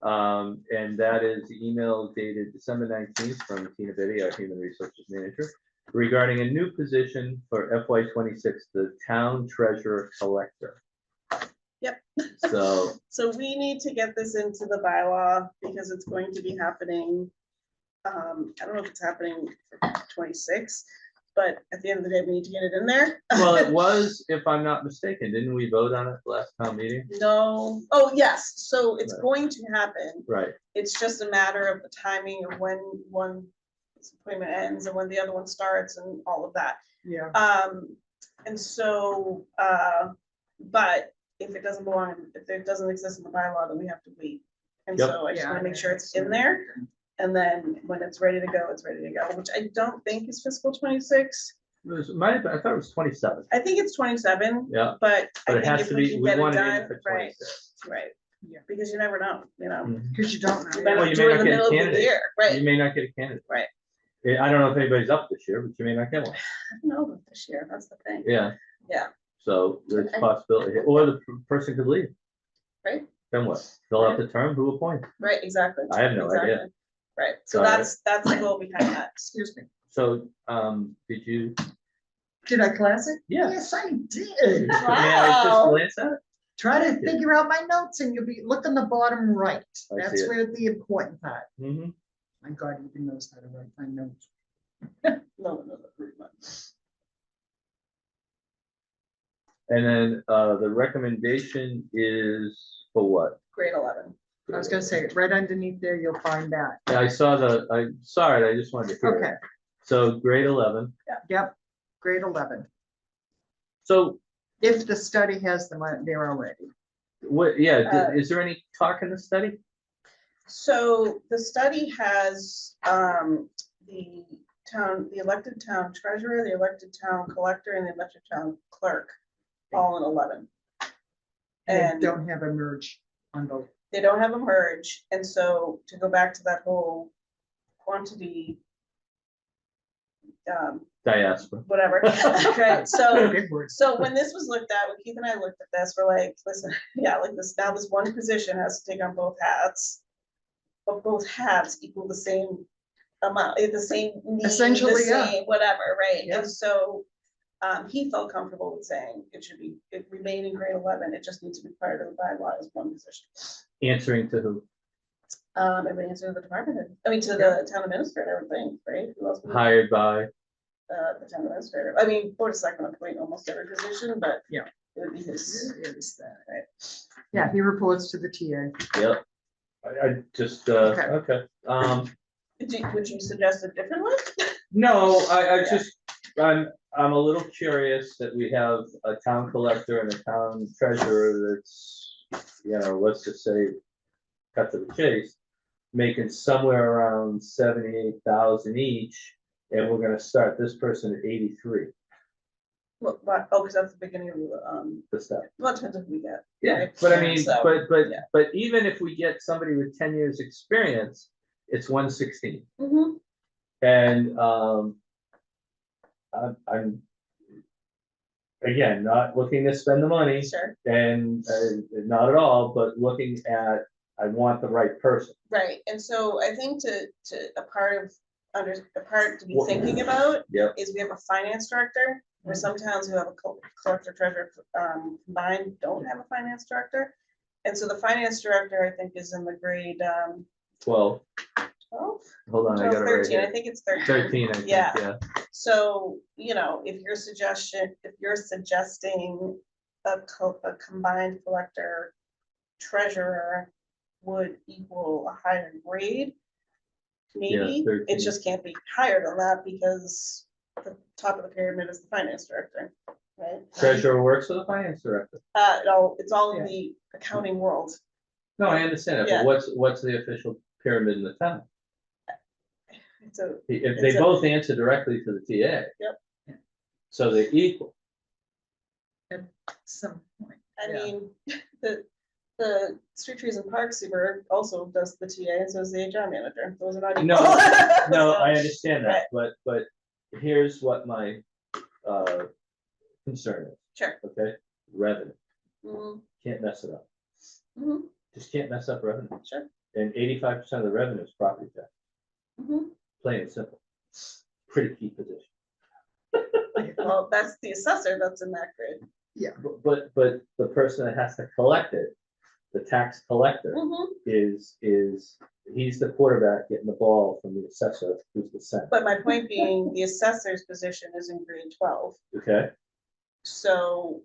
And that is the email dated December 19th from Tina Biddy, our Human Resources Manager, regarding a new position for FY26, the Town Treasurer Collector. Yep. So, So we need to get this into the bylaw because it's going to be happening. I don't know if it's happening for 26, but at the end of the day, we need to get it in there. well, it was, if I'm not mistaken, didn't we vote on it last town meeting? No, oh, yes, so it's Right. going to happen. Right, It's just a matter of the timing of when one appointment ends and when the other one starts and all of that. Yeah, And so, but doesn't belong, if it doesn't exist in the bylaw, then we have to wait. And Yep. so I just Yeah, wanna I make sure think it's so. in there, and then when it's ready to go, it's ready to go, which I don't think is fiscal 26. I thought it was 27. I think it's 27, Yeah, but I but it think has if to we be, can we get it want it in done, for right, 26. right. Yeah. Because you never know, you know. Mhm. Because you don't know. You might Well, not you do may it in not the get a middle of the candidate. year, right? You may not get a candidate. Right. I don't know if anybody's up this year, but you may not get one. I don't know about this year, that's the thing. Yeah. Yeah. So there's a I- possibility, or the person could leave. Right. Then what? Fill out the term, who appoints? Right, exactly. I have no idea. Exactly. Right, so All right. that's the goal behind that. Excuse me. So, did you? Did I class it? Yeah. Yes, I did. May I just Wow. glance at it? Try to figure out my notes and you'll be, look on the bottom right. I That's see it. where the important part. Mm-hmm. My God, even knows how to write my notes. No, pretty much. And then, the recommendation is for what? Grade 11. I was gonna say, right underneath there, you'll find that. Yeah, I saw it, I just wanted to hear Okay, it. So grade 11, yep, grade 11. so If the study has them on there already. what, yeah, Uh, is there any talk in the study? So the study has the elected town treasurer, the elected town collector, and the elected town clerk, all in 11. They And don't have a merge on both. they don't have a merge, and so to go back to that whole quantity, Diaspora. whatever, right, so. Big words. So when this was looked at, when Keith and I looked at this, we're like, listen, yeah, like this, now this one position has to take on both hats. But both hats equal the same amount, the same need, the Essentially, yeah. same whatever, right? Yeah. And so he felt comfortable with saying it remain in grade 11, it just needs to be part of the bylaw as one position. Answering to who? It would answer to the department head, I mean, to the town administrator, I would think, right? Who else would Hired by, the town administrator, I mean, board of selectmen appoint almost every position, but. Yeah. It would be his, It is that. right? Yeah, he reports to the TA. yep. I just, Okay. okay. Would you suggest a different one? No, I Yeah. just, I'm a little curious that we have a town collector and a town treasurer that's, let's just say, cut to the chase, making somewhere around 78,000 each, and we're gonna start this person at 83, What, oh, because that's the beginning of the stuff. well, it depends if we get. Yeah, right? but I mean, So, yeah. but even if we get somebody with 10 years experience, it's 116. Mhm. And, I'm, again, not looking to spend the money Sure, and, not at all, but looking at, I want the right person. right, and so I think to a part to be Well, thinking about Yep. is we have a finance director, where some towns who have a collector treasurer combined don't have a finance director. And so the finance director, I think, is in the grade 12, 12, hold on, I 12, got it right 13, I here. think it's 13. 13, I think, Yeah. yeah. So, if you're suggesting a combined collector treasurer would equal a higher grade, maybe, 13. it just can't be higher than that because the top of the pyramid is the finance director, right? Treasurer works for the finance director. It's all in the accounting world. No, I understand it, Yeah. but what's the official pyramid in the town? It's a, If they It's a- both answer directly to the TA. Yep. So they're equal. At some point. I Yeah. mean, the street trees and parks super also does the TA and so is the HR manager. Those are not equal. No, No, So, I understand that, but here's what my, concern is, Sure. okay? Revenue, Mhm, can't mess it up, mhm, just can't mess up revenue. Sure. And 85% of the revenue is property tax, mhm. plain and simple. Pretty key position. Well, that's the assessor that's in that grid. But the person that has to collect it, the tax collector, Mhm. is, he's the quarterback getting the ball from the assessor, who's the center, But my point being, the assessor's position is in grade 12. okay? So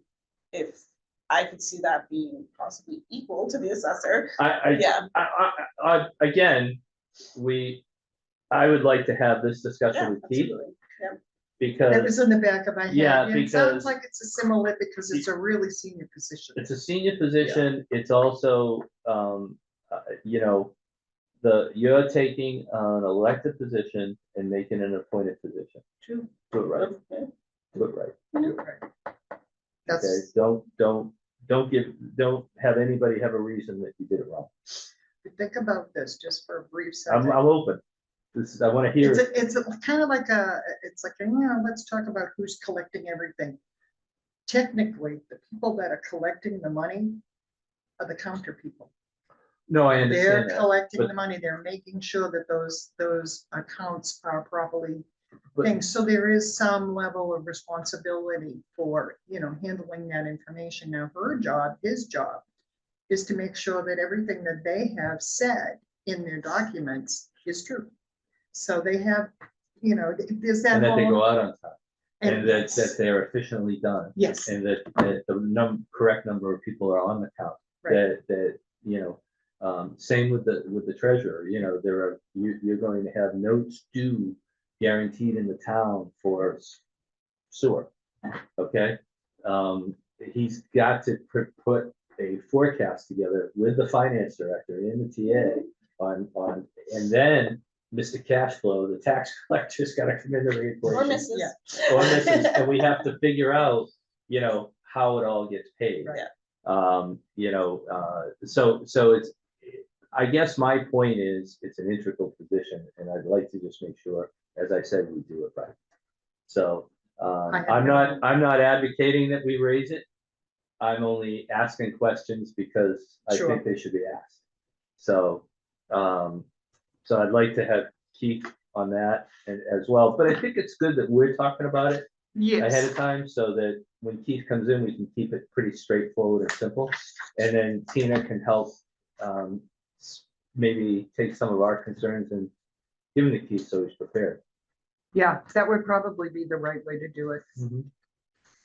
if I could see that being possibly equal to the assessor, I, yeah, again, I would like to have this yeah, discussion with Keith. absolutely. Yeah, because It was in the back of my head. Yeah, and it sounds because- like it's a similar because it's a really senior position. it's a senior position, it's also, you know, you're taking an elected position and making an appointed position. True. Do it right, Okay. do it right. Okay, That's, don't have anybody have a reason that you did it wrong. think about this just for a brief I'm second. open. I want to hear. It's kind of like let's talk about who's collecting everything. Technically, the people that are collecting the money are the counter people. No, I They're understand that. collecting but- the money, they're making sure that those accounts are properly But- things. So there is some level of responsibility for, handling that information. Now, his job is to make sure that everything that they have said in their documents is true. So they have, there's that And that they go whole. out on time, and that yes, they're efficiently done, yes, and that the correct number of people are on the count. right, Same with the treasurer, you're going to have notes due guaranteed in the town for sewer, okay? He's got to put a forecast together with the finance director and the TA on, and then Mr. Cashflow, the tax collector's gotta come into the Or equation. misses. Yeah. Or misses, and we have to figure out, how it all gets paid. Right. So it's, I guess my point is, it's an integral position, and I'd like to just make sure, as I said, we do it right. So, I have I'm no- not advocating that we raise it. I'm only asking questions because I Sure. think they should be asked. So, I'd like to have Keith on that and as well, but I think it's good that we're talking about it ahead yes, of time, so that when Keith comes in, we can keep it pretty straightforward and simple. And then Tina can help, maybe take some of our concerns and give him to Keith so he's prepared. yeah, that would probably be the right way to do it.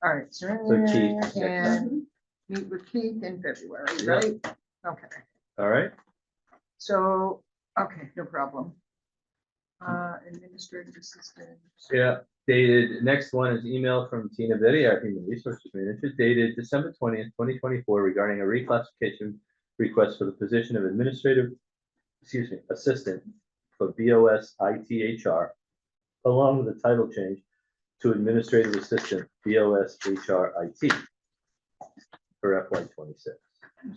All right, so Keith, next and meet with Keith in February, Yeah. right? Okay, All right, so, okay, no problem. Administrative assistant. yeah, dated, next one is email from Tina Vitti, our human resources manager, dated December 20th, 2024, regarding a reclassification request for the position of assistant for BOS ITHR, along with a title change to administrative assistant BOS HR IT for FY 26.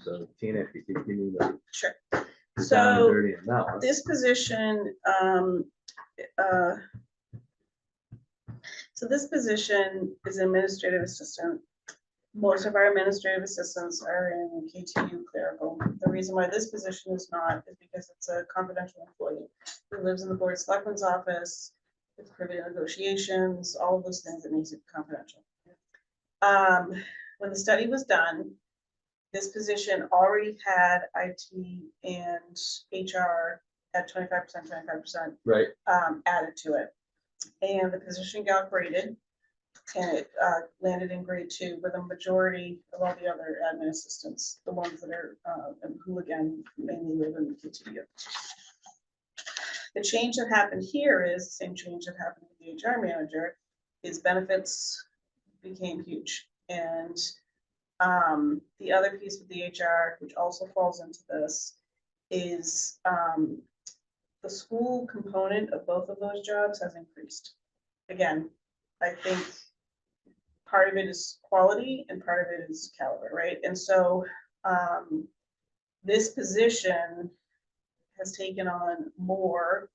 So Tina, if you could give me the Sure. down and So dirty on that one. this position, is administrative assistant. Most of our administrative assistants are in KTU clerical. The reason why this position is not is because it's a confidential employee who lives in the board of selectmen's office. It's privy to negotiations, all of those things that makes it confidential. When the study was done, this position already had IT and HR at 25%, 25%. Right, Added to it. And the position got graded, and it landed in grade 2 with a majority of all the other admin assistants, the ones that are, who again mainly live in the KTU. The change that happened here is the same change that happened with the HR manager. His benefits became huge, and the other piece with the HR, which also falls into this, is the school component of both of those jobs has increased. Again, I think part of it is quality and part of it is caliber, right? And so this position has taken on more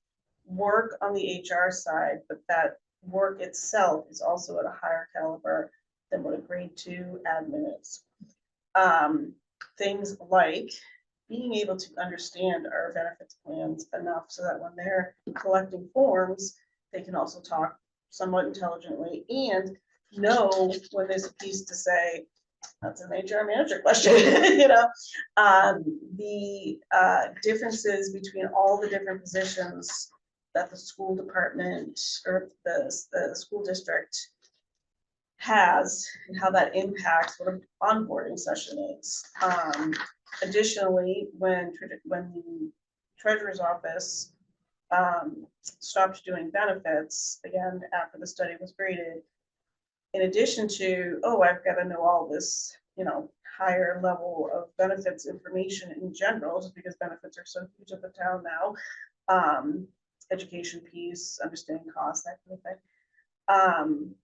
work on the HR side, but that work itself is also at a higher caliber than what a grade 2 admin is. Things like being able to understand our benefits plans enough so that when they're collecting forms, they can also talk somewhat intelligently and know when there's a piece to say, that's an HR manager question, the differences between all the different positions that the school department or the school district has and how that impacts what an onboarding session is. Additionally, when the treasurer's office stopped doing benefits, again, after the study was graded. In addition to, oh, I've got to know all this, higher level of benefits information in general, just because benefits are so huge at the town now. Education piece, understanding costs, that kind of thing.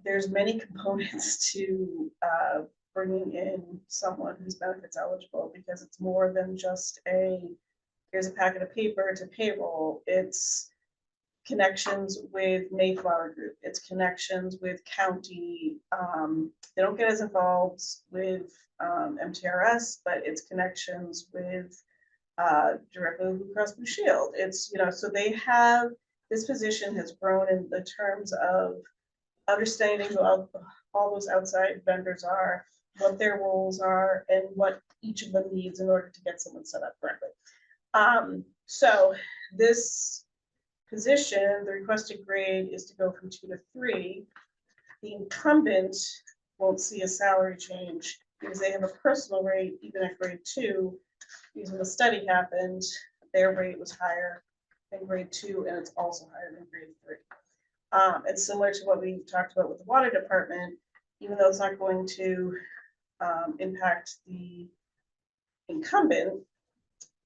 There's many components to bringing in someone who's benefits eligible, because it's more than just here's a packet of paper to payroll. It's connections with Mayflower Group. It's connections with county. They don't get as involved with MTRS, but it's connections with directly with Blue Cross Blue Shield. It's, so they have, this position has grown in the terms of understanding who all those outside vendors are, what their roles are, and what each of them needs in order to get someone set up correctly. So this position, the requested grade is to go from 2 to 3. The incumbent won't see a salary change because they have a personal rate even at grade 2. Because when the study happened, their rate was higher than grade 2, and it's also higher than grade 3. And similar to what we talked about with the water department, even though it's not going to impact the incumbent,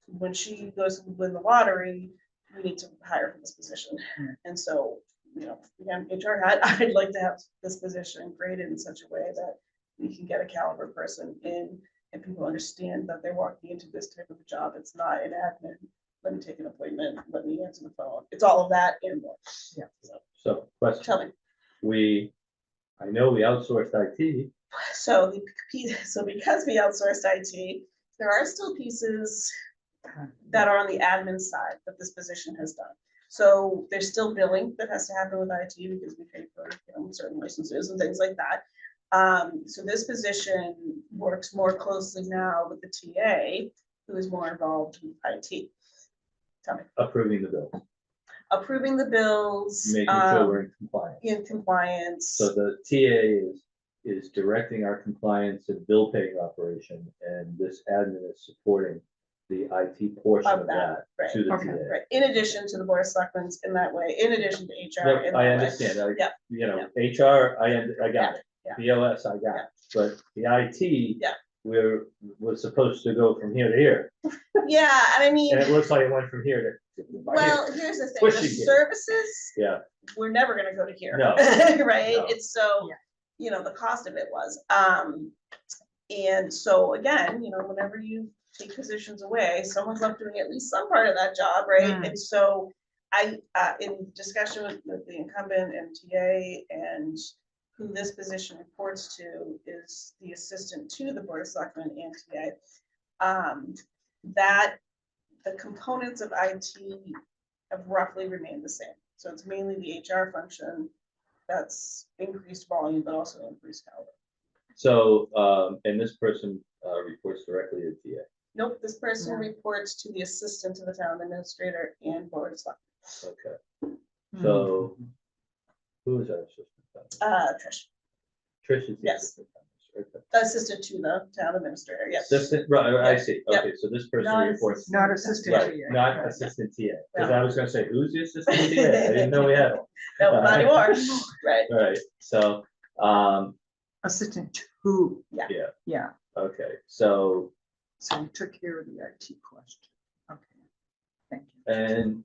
when she goes to win the lottery, we need to hire for this position. And so, again, HR I'd like to have this position graded in such a way that we can get a caliber person in and people understand that they're walking into this type of a job. It's not an admin, let me take an appointment, let me answer the phone. It's all of that and more. Yeah. So, question. Tell me. I know we outsourced IT. So because we outsourced IT, there are still pieces that are on the admin side that this position has done. So there's still billing that has to happen with IT because we pay for certain licenses and things like that. So this position works more closely now with the TA, who is more involved with IT. Tell me. Approving the bill, Approving the bills. making sure we're in compliance. In compliance. So the TA is directing our compliance and bill paying operation, and this admin is supporting the IT portion Of of that, that right. to the Okay. TA. Right, in addition to the board of selectmen in that way, in addition to HR. in I that way. understand, Yeah. HR, I got it, Yeah. BLS, I got it, but the IT. Yeah. We're supposed to go from here to here, Yeah, and I mean, and it looks like it went from here to. well, here's the thing, the Pushing it. services, Yeah, we're never gonna go to here. No. Right, No. it's so, the cost of it was, and so again, whenever you take positions away, someone's left doing at least some part of that job, right? Mm. And so I, in discussion with the incumbent MTA and who this position reports to is the assistant to the board of selectmen and TA, that the components of IT have roughly remained the same. So it's mainly the HR function that's increased volume, but also increased caliber. so, and this person, reports directly to TA. Nope, this person Yeah. reports to the assistant to the town administrator and board of selectmen. Okay, so who is our assistant? Trish, Trish is the Yes. assistant. Okay. assistant to the town administrator, yes. Assistant, right, I Yeah. see, Yep. okay, so this person Not reports, Not assistant. right, TA. not Right. assistant TA, because I was gonna say, who's the assistant TA? I didn't know we had one. No, not anymore, right, All right, so, Assistant to, yeah, yeah, okay, so, so you took care of the IT question. Okay, thank you. and.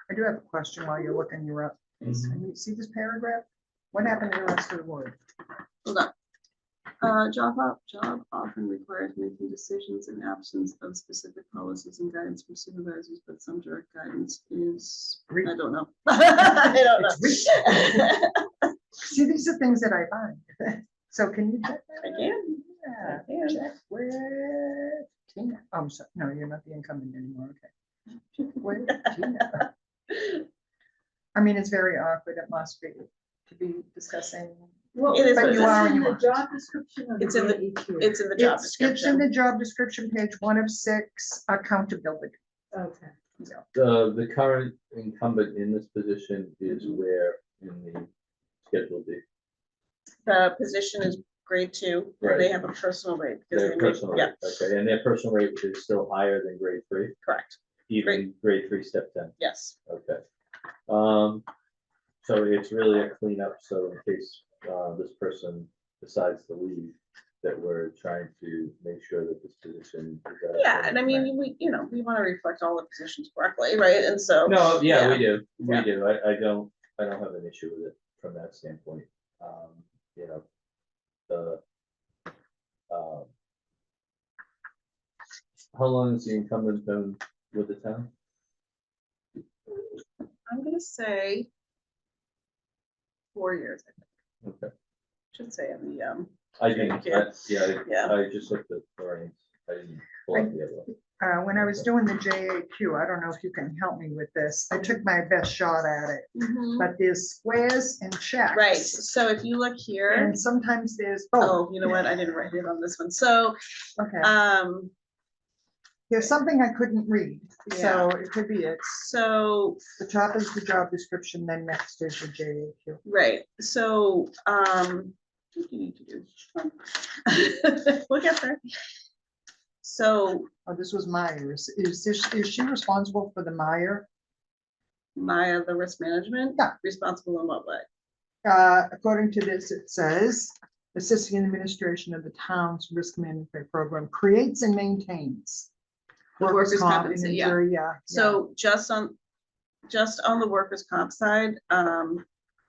I do have a question while you're looking you up. Mhm. Can you see this paragraph? What happened to the rest of the word? hold on. Job often requires making decisions in absence of specific policies and guidance from supervisors, but some direct guidance is, Read. I don't know. I don't know. See, these are things that I find. So can you check that? I can. Yeah, I can. check with Tina. Oh, I'm sorry, no, you're not the incumbent anymore, okay. Check with Tina. I mean, it's very awkward, it must be, to be discussing. Well, It is but what it you is. are in You the are. job description of the It's in the- DEQ? It's in the job It's in the description. job description, page 1 of 6, accountability. Okay. Yeah. The current incumbent in this position is where in the Schedule D? The position is grade 2, Right. they have a personal rate. because Their they make- personal Yeah, rate, okay, and their personal rate is still higher than grade 3, correct, even grade 3, step 10, yes. okay. So it's really a cleanup, so in case, this person decides to leave, that we're trying to make sure that this position. is at a Yeah, and I mean, we, we want to reflect all the positions correctly, right? And so. No, yeah, we yeah. do, we Yeah. do, I don't have an issue with it from that standpoint, you know, the, how long has the incumbent been with the town? I'm gonna say 4 years, I think. Okay, Should say in the, I didn't, Yeah. yeah, I just looked at the reins, I didn't pull up the other one. When I was doing the JAQ, I don't know if you can help me with this. I took my best shot at it, but there's squares and checks. right, so if you look here, And sometimes there's both. oh, you know what, I didn't write it on this one, so, Okay, there's there's something I couldn't read, so it could be it. so, The top is the job description, then next is the JAQ. right, so, what do you need to do? We'll get there. So Oh, this was Myers. Is she responsible for the Meyer? Maya, the risk management? Yeah. Responsible in what way? According to this, it says, assisting in the administration of the town's risk management program, creates and maintains. The workers' comp and compensation, yeah. injury, yeah. So just on the workers' comp side,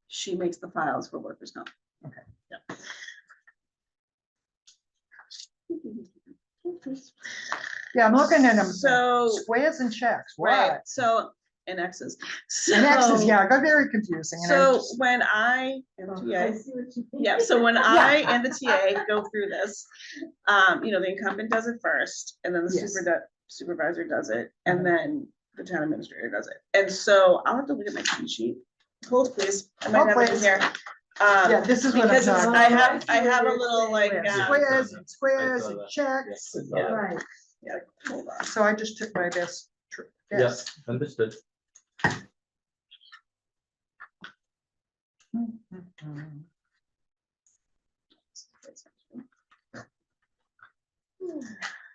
she makes the files for workers' comp. Okay. Yeah. Yeah, I'm looking at them. So, Squares and checks, right, what? so, and X's. And X's, So- yeah, it got very confusing. and I So just- when I, and the Oh, TA, I see what you mean. yeah, so when I and the TA go through this, the incumbent does it first, and then the Yes. supervisor does it, and Mhm. then the town administrator does it. And so I'll have to look at my cheat sheet. Hold please, I might Hold, have it in please. here. Yeah, this is what I'm Because it's- talking I about. have a little like, Squares and squares I saw and that. checks. Yes, I saw Yeah. that. Right, yeah, hold on. So I just took my best. Yes, understood.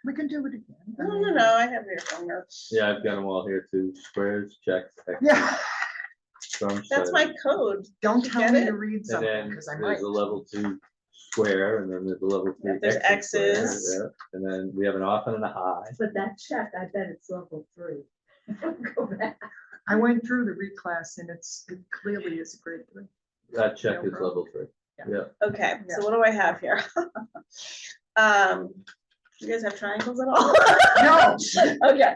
We can do it again. I No, mean, I have your phone notes. Yeah, I've got them all here too, squares, checks, X's, Yeah, storm That's my center. code. don't You tell get me it? to read And something, then because I might. there's a level 2 square, and then there's a level 3. Yeah, there's extra square, X's. yeah, and then we have an off and a high. but that check, I bet it's level 3. Go back. I went through the reclass and it clearly is grade 3. That check No is problem. level 3. Yeah. Yeah, Okay, Yeah. so what do I have here? You guys have triangles at all? No. Okay.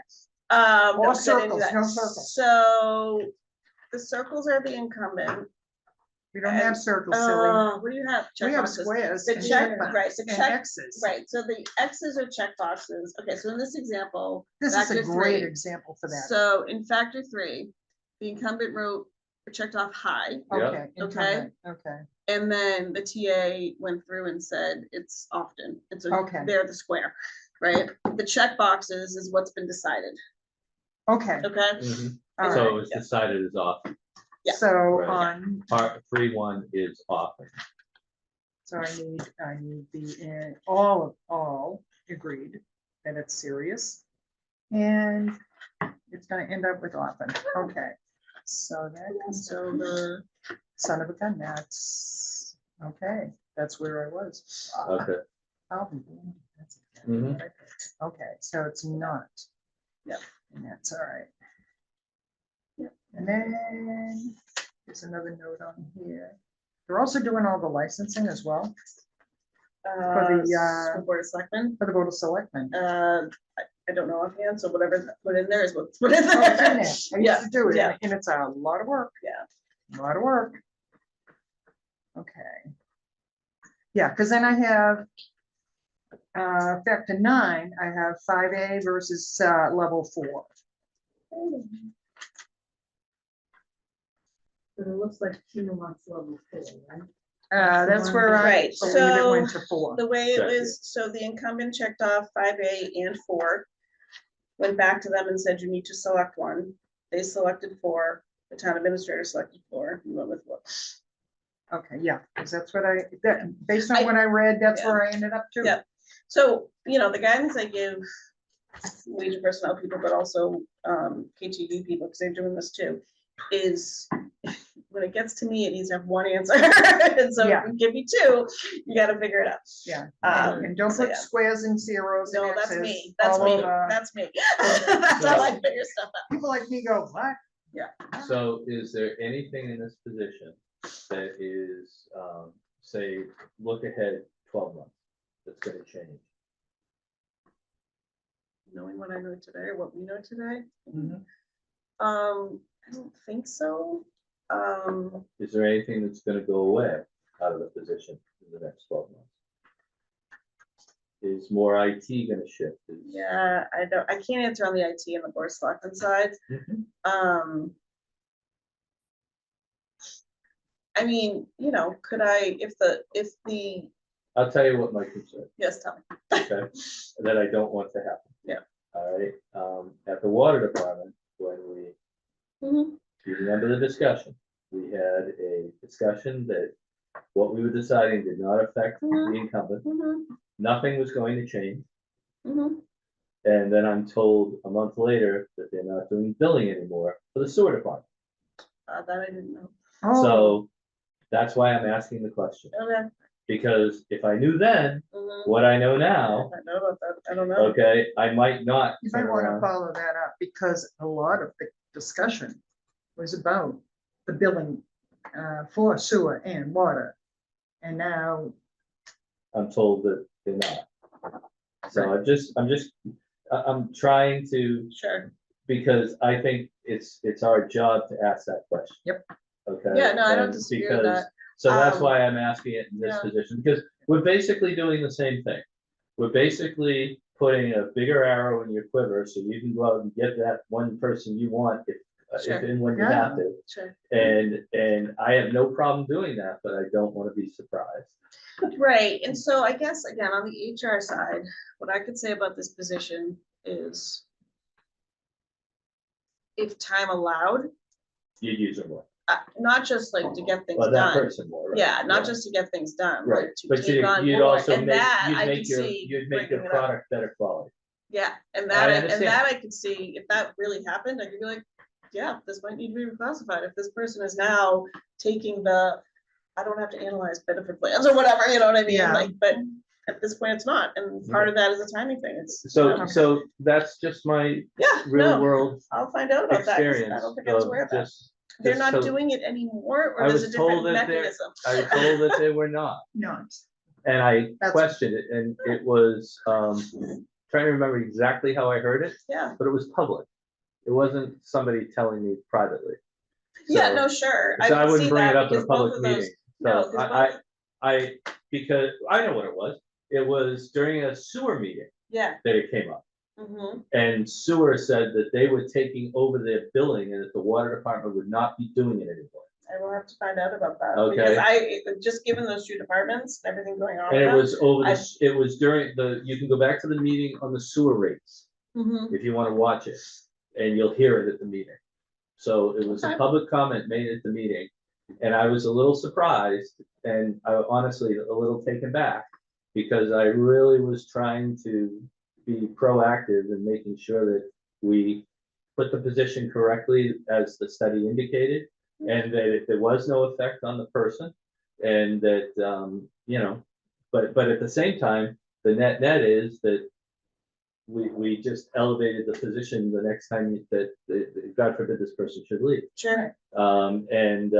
Or don't fit into circles, that. no circles. So the circles are the incumbent. We don't have circles, silly. What do you have? We Check have boxes. squares. The and check, check right, the and check, X's. right, so the X's are check boxes. Okay, so in this example. This is a factor great 3. example for that. So in factor 3, the incumbent wrote, checked off high. Yeah. Okay, incumbent, okay, And then the TA went through and said it's often, and so Okay. they're the square, right? The check boxes is what's been decided, okay. okay? mhm. All So right. it was decided as off. Yeah. So Right. on, Part 3-1 is often. so I need the, all agreed that it's serious. And it's gonna end up with often, okay. So that comes So the, son of a gun, that's, okay, that's where I was. Okay. I'll be doing it. That's Mhm. exactly right. Okay, so it's not. Yep. And that's all right. Yep. And then there's another note on here. They're also doing all the licensing as well the, school board of selectmen, for the Board of Selectmen. I don't know offhand, so whatever's put in there is what's put in Oh, it's in there. there. I Yeah, used to do it, yeah. and it's a lot of work. Yeah. A lot of work. Okay. Yeah, because then I have factor 9, I have 5A versus level 4. But it looks like Tina wants level 4, right? That's where I Right, believe it went so to 4. The way it Check it. was, so the incumbent checked off 5A and 4. Went back to them and said, you need to select one. They selected 4, the town administrator selected 4, and went with 4. Okay, yeah, because that's what based on what I read, that's Yeah. where I ended up too. Yeah. So, the guidance I give wage and personnel people, but also KTV people, because they're doing this too, is when it gets to me, it needs to have one answer. And so Yeah. if you give me two, you gotta figure it out. Yeah, Um, and don't so put yeah. squares and zeros and No, that's X's me, that's all me, over. that's me. That's how I figure stuff out. People like me go, what? So is there anything in this position that is, say, look ahead 12 months, that's gonna change? Knowing what I know today, or what we know today, Mhm. I don't think so. Is there anything that's gonna go away out of the position in the next 12 months? Is more IT gonna shift? Yeah, I can't answer on the IT and the board of selectmen side. Mhm. I mean, could I, if the, I'll tell you what my concern, yes, tell me. okay, that I don't want to happen. Yeah. All right, at the water department, when we, Mhm, you remember the discussion, we had a discussion that what we were deciding did not affect the Mhm. incumbent, mhm, nothing was going to change. mhm. And then I'm told a month later that they're not doing billing anymore for the sewer department. That I didn't know. Oh, So that's why I'm asking the question, Okay. because if I knew then mhm. what I know now, I know about that, I don't know. okay, I might not you turn might want to around. follow that up because a lot of the discussion was about the billing for sewer and water. And now, I'm told that they're not. So I'm trying to, Sure. because I think it's our job to ask that question. Yep. Okay. Yeah, no, I don't And disagree with because- that. So that's Um, why I'm asking it in this yeah. position, because we're basically doing the same thing. We're basically putting a bigger arrow in your quiver, so you can go out and get that one person you want if Sure. and when you Yeah. have to. Sure. And I have no problem doing that, but I don't want to be surprised. Right, and so I guess, again, on the HR side, what I could say about this position is if time allowed, You'd use it more. not just like to get things Well, that done. person more, right? Yeah, not just to get things done, Right, but to but take on you'd more, also and make, that I could you'd see make your bringing it up. product better quality. Yeah, and I that, understand. I could see, if that really happened, I could be like, yeah, this might need to be reclassified, if this person is now taking I don't have to analyze benefit plans or whatever, you know what I mean, Yeah. like, but at this point, it's not, and part of that is a timing thing, it's. So that's just my Yeah, real no, world I'll find out about that, 'cause I experience don't think I was aware of of that. just. They're just not so- doing it anymore, or I there's a was told different that they're- mechanism? I was told that they were not, no, and I That's- questioned it, and it was, trying to remember exactly how I heard it, Yeah, but it was public. It wasn't somebody telling me privately. yeah, So- no, sure. So I could wouldn't see bring it that up at a because both public of those- meeting. No, So 'cause because I know what it was. It was during a sewer meeting Yeah. that it came up. Mhm. And sewer said that they were taking over their billing and that the water department would not be doing it anymore. I will have to find out about that, Okay. because just given those two departments, everything going on. And it with was over I- this, it was during you can go back to the meeting on the sewer rates them. Mhm. if you want to watch it, and you'll hear it at the meeting. So it was a Okay. public comment made at the meeting, and I was a little surprised, and I honestly a little taken back, because I really was trying to be proactive in making sure that we put the position correctly as the study indicated, and that if there was no effect on the person, and that, but at the same time, the net is that we just elevated the position the next time that, God forbid, this person should leave. Sure. And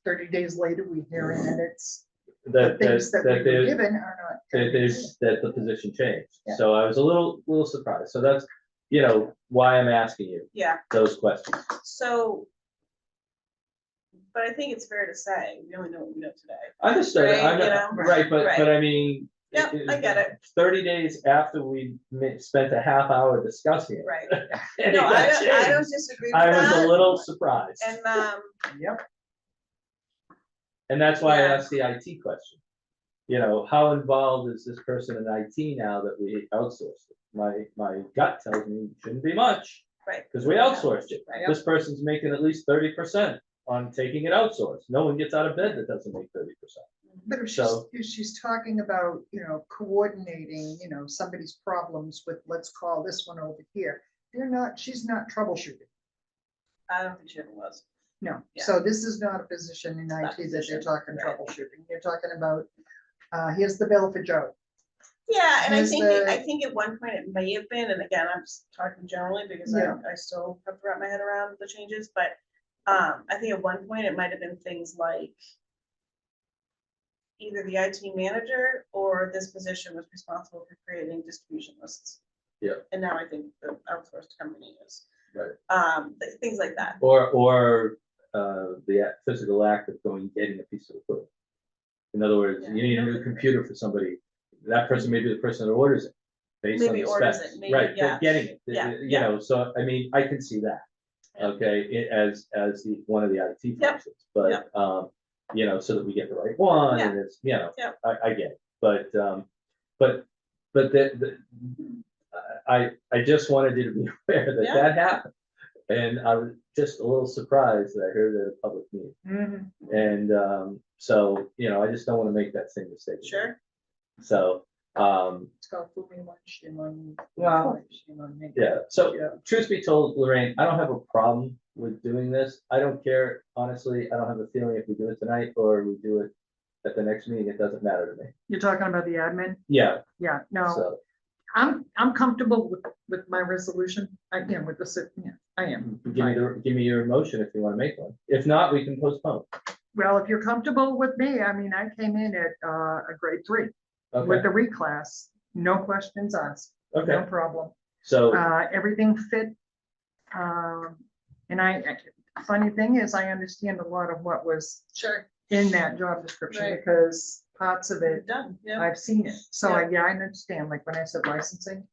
30 days later, we hearing that it's, the that, things that we were there's, given are not. that there's, that the position changed. Yeah. So I was a little surprised. So that's, why I'm asking you Yeah, those questions. so. But I think it's fair to say, we only know what we know today. Understood, Right, I'm you not, know? right, but Right. I mean. Yeah, I get it. 30 days after we spent a half hour discussing it. Right. and No, it got I don't changed, disagree with I was that. a little surprised. And, Yep, And that's why I Yeah. asked the IT question. How involved is this person in IT now that we outsourced it? My gut tells me it shouldn't be much, right, because we outsourced it. Right. This person's making at least 30% on taking it outsourced. No one gets out of bed that doesn't make 30%. But if she's talking about, coordinating, somebody's problems with, let's call this one over here. She's not troubleshooting. I don't think she ever was. No, Yeah. so this is not a position in Not IT that position, you're talking right. troubleshooting. You're talking about, here's the bill for Joe. Yeah, and I Here's think, the- I think at one point it may have been, and again, I'm just talking generally because Yeah. I still have to wrap my head around the changes, but I think at one point it might have been things like either the IT manager or this position was responsible for creating distribution lists. Yeah. And now I think the outsourced company is. Right. Things like that. Or the physical act of going and getting a piece of equipment. In other words, Yeah. you need a new computer for somebody. That person may be the person that orders it. Based on Maybe the orders specs. it, maybe, Right, yeah. they're getting it. Yeah, You know, so I mean, I can see that. Yeah. Okay, as the one of the IT Yep. functions, but so that we get the right one and it's, Yep. I get it. But I just wanted you to be aware that Yeah. that happened. And I was just a little surprised that I heard it at a public meeting. Mm-hmm. And so, I just don't want to make that same mistake. again. Sure. So, It's called fool me once, shame on you. Well, twice, shame on me. yeah, so Yeah. truth be told, Lorraine, I don't have a problem with doing this. I don't care, honestly, I don't have a feeling if we do it tonight or we do it at the next meeting, it doesn't matter to me. You're talking about the admin? Yeah, Yeah, no, so, I'm comfortable with my resolution. With the, I am. give me your motion if you want to make one. If not, we can postpone. Well, if you're comfortable with me, I came in at a grade 3 with Okay, the reclass, no questions asked, no okay, problem. so, Everything fit. Funny thing is, I understand a lot of what was Sure. in that job description Right. because parts of it, Done. Yeah. I've seen it. So I understand, like when I said licensing,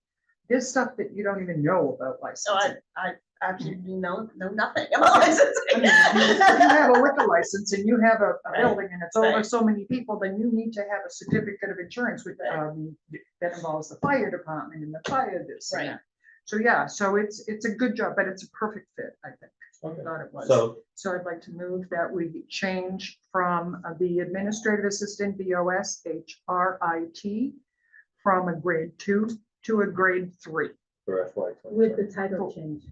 there's stuff that you don't even know about So licensing. I absolutely know nothing about licensing. I mean, if you have a liquor license and you have a Right. building and it's over Right. so many people, then you need to have a certificate of insurance with, Right. that involves the fire department and the fire this and Right. that. So, yeah, so it's a good job, but it's a perfect fit, I think. I Okay. thought it was. so, I'd like to move that we change from the administrative assistant BOS HRIT from a grade 2 to a grade 3. for FY With the 2020. title change.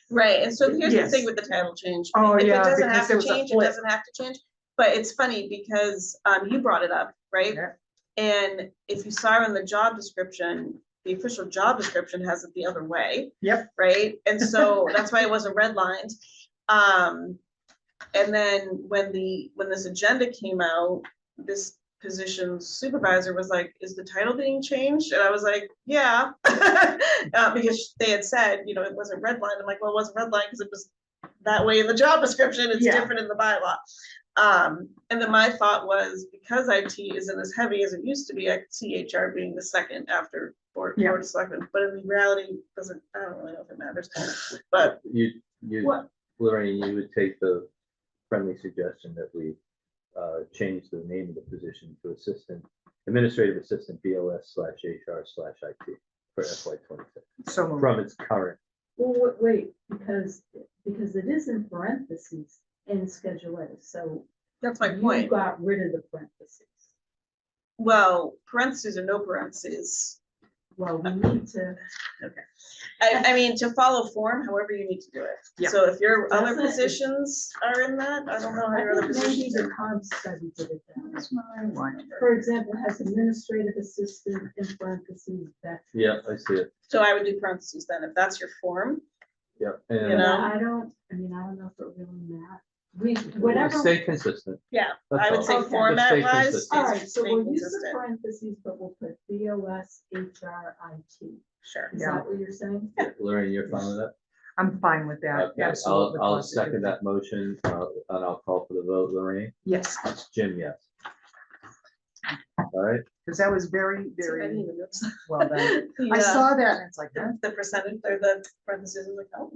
Right, and so here's the Yes. thing with the title change. Oh, If it yeah, doesn't because have there to was a change, it flip. doesn't have to change. But it's funny because you brought it up, right? Yeah. And if you saw in the job description, the official job description has it the other way. Yep. Right, and so that's why it wasn't redlined. And then when this agenda came out, this position's supervisor was like, is the title being changed? And I was like, yeah. Because they had said, it wasn't redlined. I'm like, well, it wasn't redlined because it was that way in the job description. It's Yeah. different in the bylaw. And then my thought was, because IT isn't as heavy as it used to be, I could see HR being the second after board Yeah. of selectmen, but in reality, I don't really know if it matters. But You, what, Lorraine, you would take the friendly suggestion that we change the name of the position to administrative assistant BOS/HR/IT for FY 26 So moved. from its current. Well, wait, because it is in parentheses in Schedule A, so that's my you point. got rid of the parentheses. Well, parentheses or no parentheses. Well, we need to, I mean, to follow form, however you need to do it. Yeah. So if your other Doesn't it- positions are in that, I don't know how your I other think maybe positions the are. COG study did it that way. That's my one. For example, it has administrative assistant in parentheses, that's. Yeah, I see it. So I would do parentheses then, if that's your form. Yeah. You And know? I don't know if it really matters. Whatever. stay consistent. Yeah, That's I would all. say Okay. format Stay wise. consistent. All right, so stay we'll use the consistent. parentheses, but we'll put BOS HRIT. Sure. Is Yeah. that what you're saying? Lorraine, you're fine with that? I'm fine with that. Okay, Absolutely. I'll positive. second that motion, and I'll call for the vote. Lorraine, Yes, it's Jim, yes. All right, because that was very, I didn't very even notice. well done. I Yeah. saw that and it's like, huh? The percentage or the parentheses, like, oh,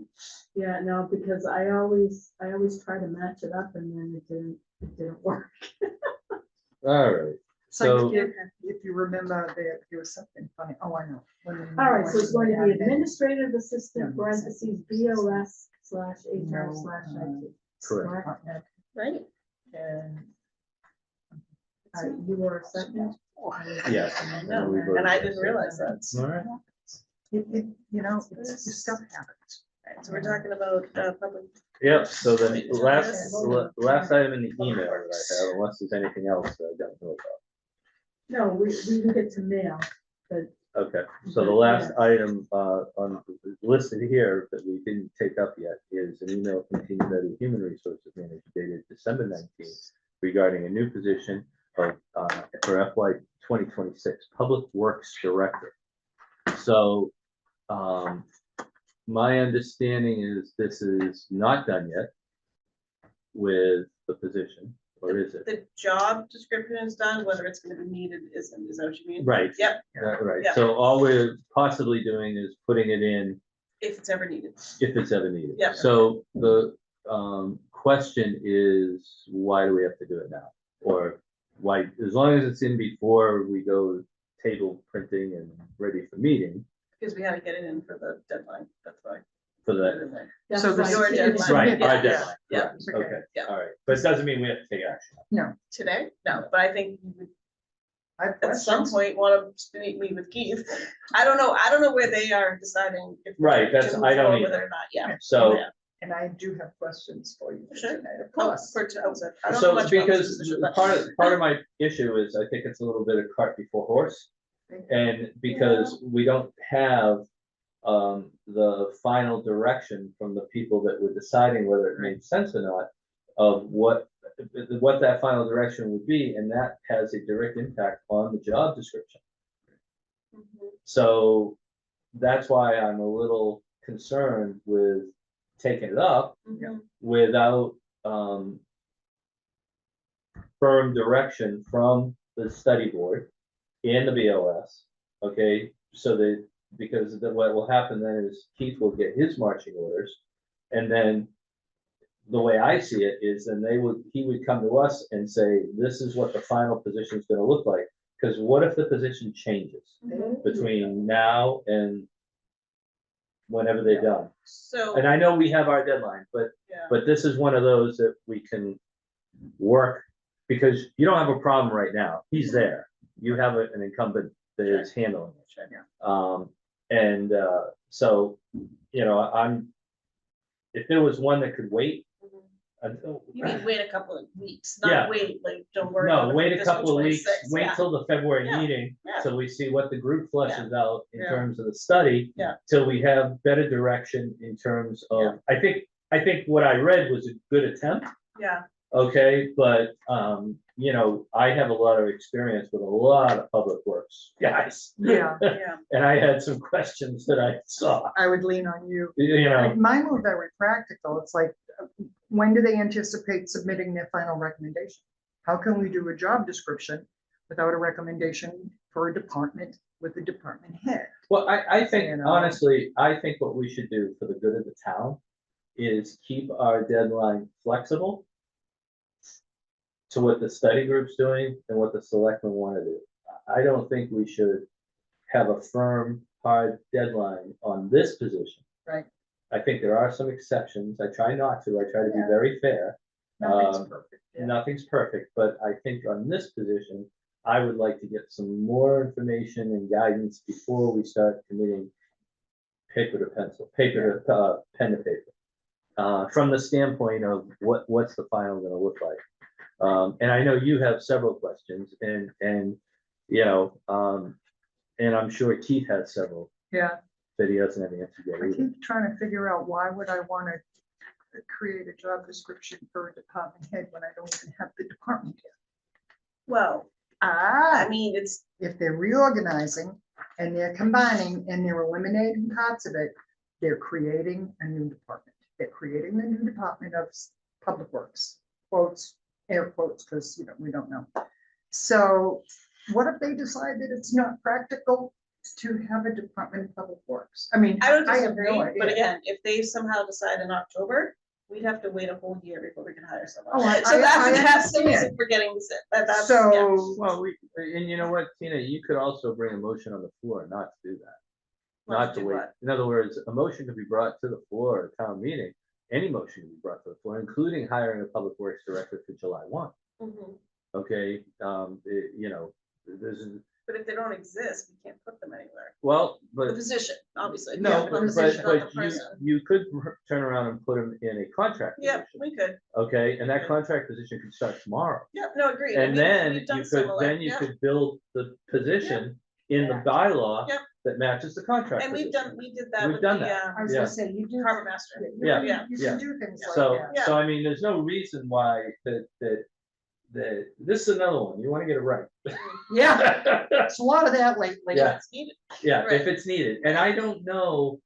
Yeah, no, because I always try to match it up and then it didn't work. all right. It's like So- if you remember there was something funny. Oh, I know. All right, so it's going to be admin. administrative assistant No, parentheses BOS/HR/IT. Correct. Correct? Right? And You were a second. Yes. I know, and I didn't realize that. All right. you know, stuff happens. Right, so we're talking about public. Yep, so the Wait, last item in the email that I have, unless there's anything else that I don't know No, we can get to mail, but about. Okay, so the last item on listed here that we didn't take up yet is an email from Team Betty Human Resources Manager dated December 19th regarding a new position of for FY 2026 Public Works Director. So my understanding is this is not done yet with the position, or is it? The job description is done, whether it's gonna be needed isn't, is that what you mean? Right. Yep, Right, Yeah. so all we're possibly doing is putting it in if it's ever needed. if it's ever needed. Yeah. So the question is, why do we have to do it now? Or why, as long as it's in before we go table printing and ready for meeting Because we had to get it in for the deadline, that's why. for that. that's So the why your it's- deadline. Right, Yeah, our yeah, deadline, yeah. correct, okay, Yeah. all right, but it doesn't mean we have to take action. Today? No, but I think you would I have at some questions. point want to meet me with Keith. I don't know where they are deciding if. Right, they're that's- to move I don't forward with either. it or not, yeah. So, Yeah. And I do have questions for you Sure. tonight, of Oh, course. I don't know so much about this because position, but- part of my issue is I think it's a little bit of cart before horse. And because we don't have the final direction from the people that were deciding whether it made sense or not of what that final direction would be, and that has a direct impact on the job description. Mhm. So that's why I'm a little concerned with taking it up Mhm. without firm direction from the study board and the BOS, okay? So that, because what will happen then is Keith will get his marching orders, and then the way I see it is then he would come to us and say, this is what the final position is gonna look like. Because what if the position changes Mhm. between now and whenever they're done? So, And I know we have our deadline, but yeah, this is one of those that we can work, because you don't have a problem right now. He's there. You have an incumbent that is handling it. Sure. And so, if there was one that could wait Mhm. until. You mean wait a couple of weeks, Yeah. not wait, like, don't worry. about No, it wait for a fiscal couple of weeks, 26, wait yeah. till the February Yeah. meeting, Yeah. so we see what the group fleshes out in Yeah. terms of the study. Yeah. Till we have better direction in terms Yeah. of, I think what I read was a good attempt. Yeah, Okay, but, I have a lot of experience with a lot of public works guys. Yeah, yeah. And I had some questions that I saw, I would lean on you. you know, Mine were very practical. It's like, when do they anticipate submitting their final recommendation? How can we do a job description without a recommendation for a department with the department head? well, I think, You know. honestly, I think what we should do for the good of the town is keep our deadline flexible to what the study group's doing and what the selectmen want to do. I don't think we should have a firm, hard deadline on this position. Right. I think there are some exceptions. I try not to. I try to be Yeah. very fair. Nothing's perfect. Yeah. Nothing's perfect, but I think on this position, I would like to get some more information and guidance before we start committing paper to pencil, paper to, pen to paper. From the standpoint of what's the final gonna look like. And I know you have several questions and, and I'm sure Keith has several Yeah, that he doesn't have the answer yet I either. keep trying to figure out why would I want to create a job description for a department head when I don't even have the department head? Well, I Ah, mean, it's, if they're reorganizing and they're combining and they're eliminating parts of it, they're creating a new department. They're creating the new department of public works, quotes, air quotes, because we don't know. So what if they decide that it's not practical to have a department of public works? I mean, I don't I have disagree, no but idea. again, if they somehow decide in October, we'd have to wait a whole year before we can hire someone. Oh, I- So I that's the understand. reason for getting this, that's, yeah. So, Well, and you know what, Tina, you could also bring a motion on the floor not to do that. Want Not to to do wait. what? In other words, a motion could be brought to the floor at a town meeting any motion to be brought to the floor, including hiring a public works director for July 1. Mhm. Okay, you know, there's, But if they don't exist, we can't put them anywhere. well, The but position, obviously. no, Yeah, the position, not the but person. you could turn around and put them in a contract Yeah, position. we could. Okay, and that Okay. contract position could start tomorrow. Yeah, no, agreed. And then we've done you could, similar, then you yeah. could build the position in the bylaw Yep. that matches the contract. And we position. did that We've with done the that. I was Yeah. gonna say, you do. harbor master. Yeah, yeah, You yeah. can do things like So, that. Yeah. so I mean, there's no reason why that this is another one, you wanna get it right. Yeah, it's a lot of that lately. Yeah. It's needed. Yeah, Right. if it's needed, and I don't know,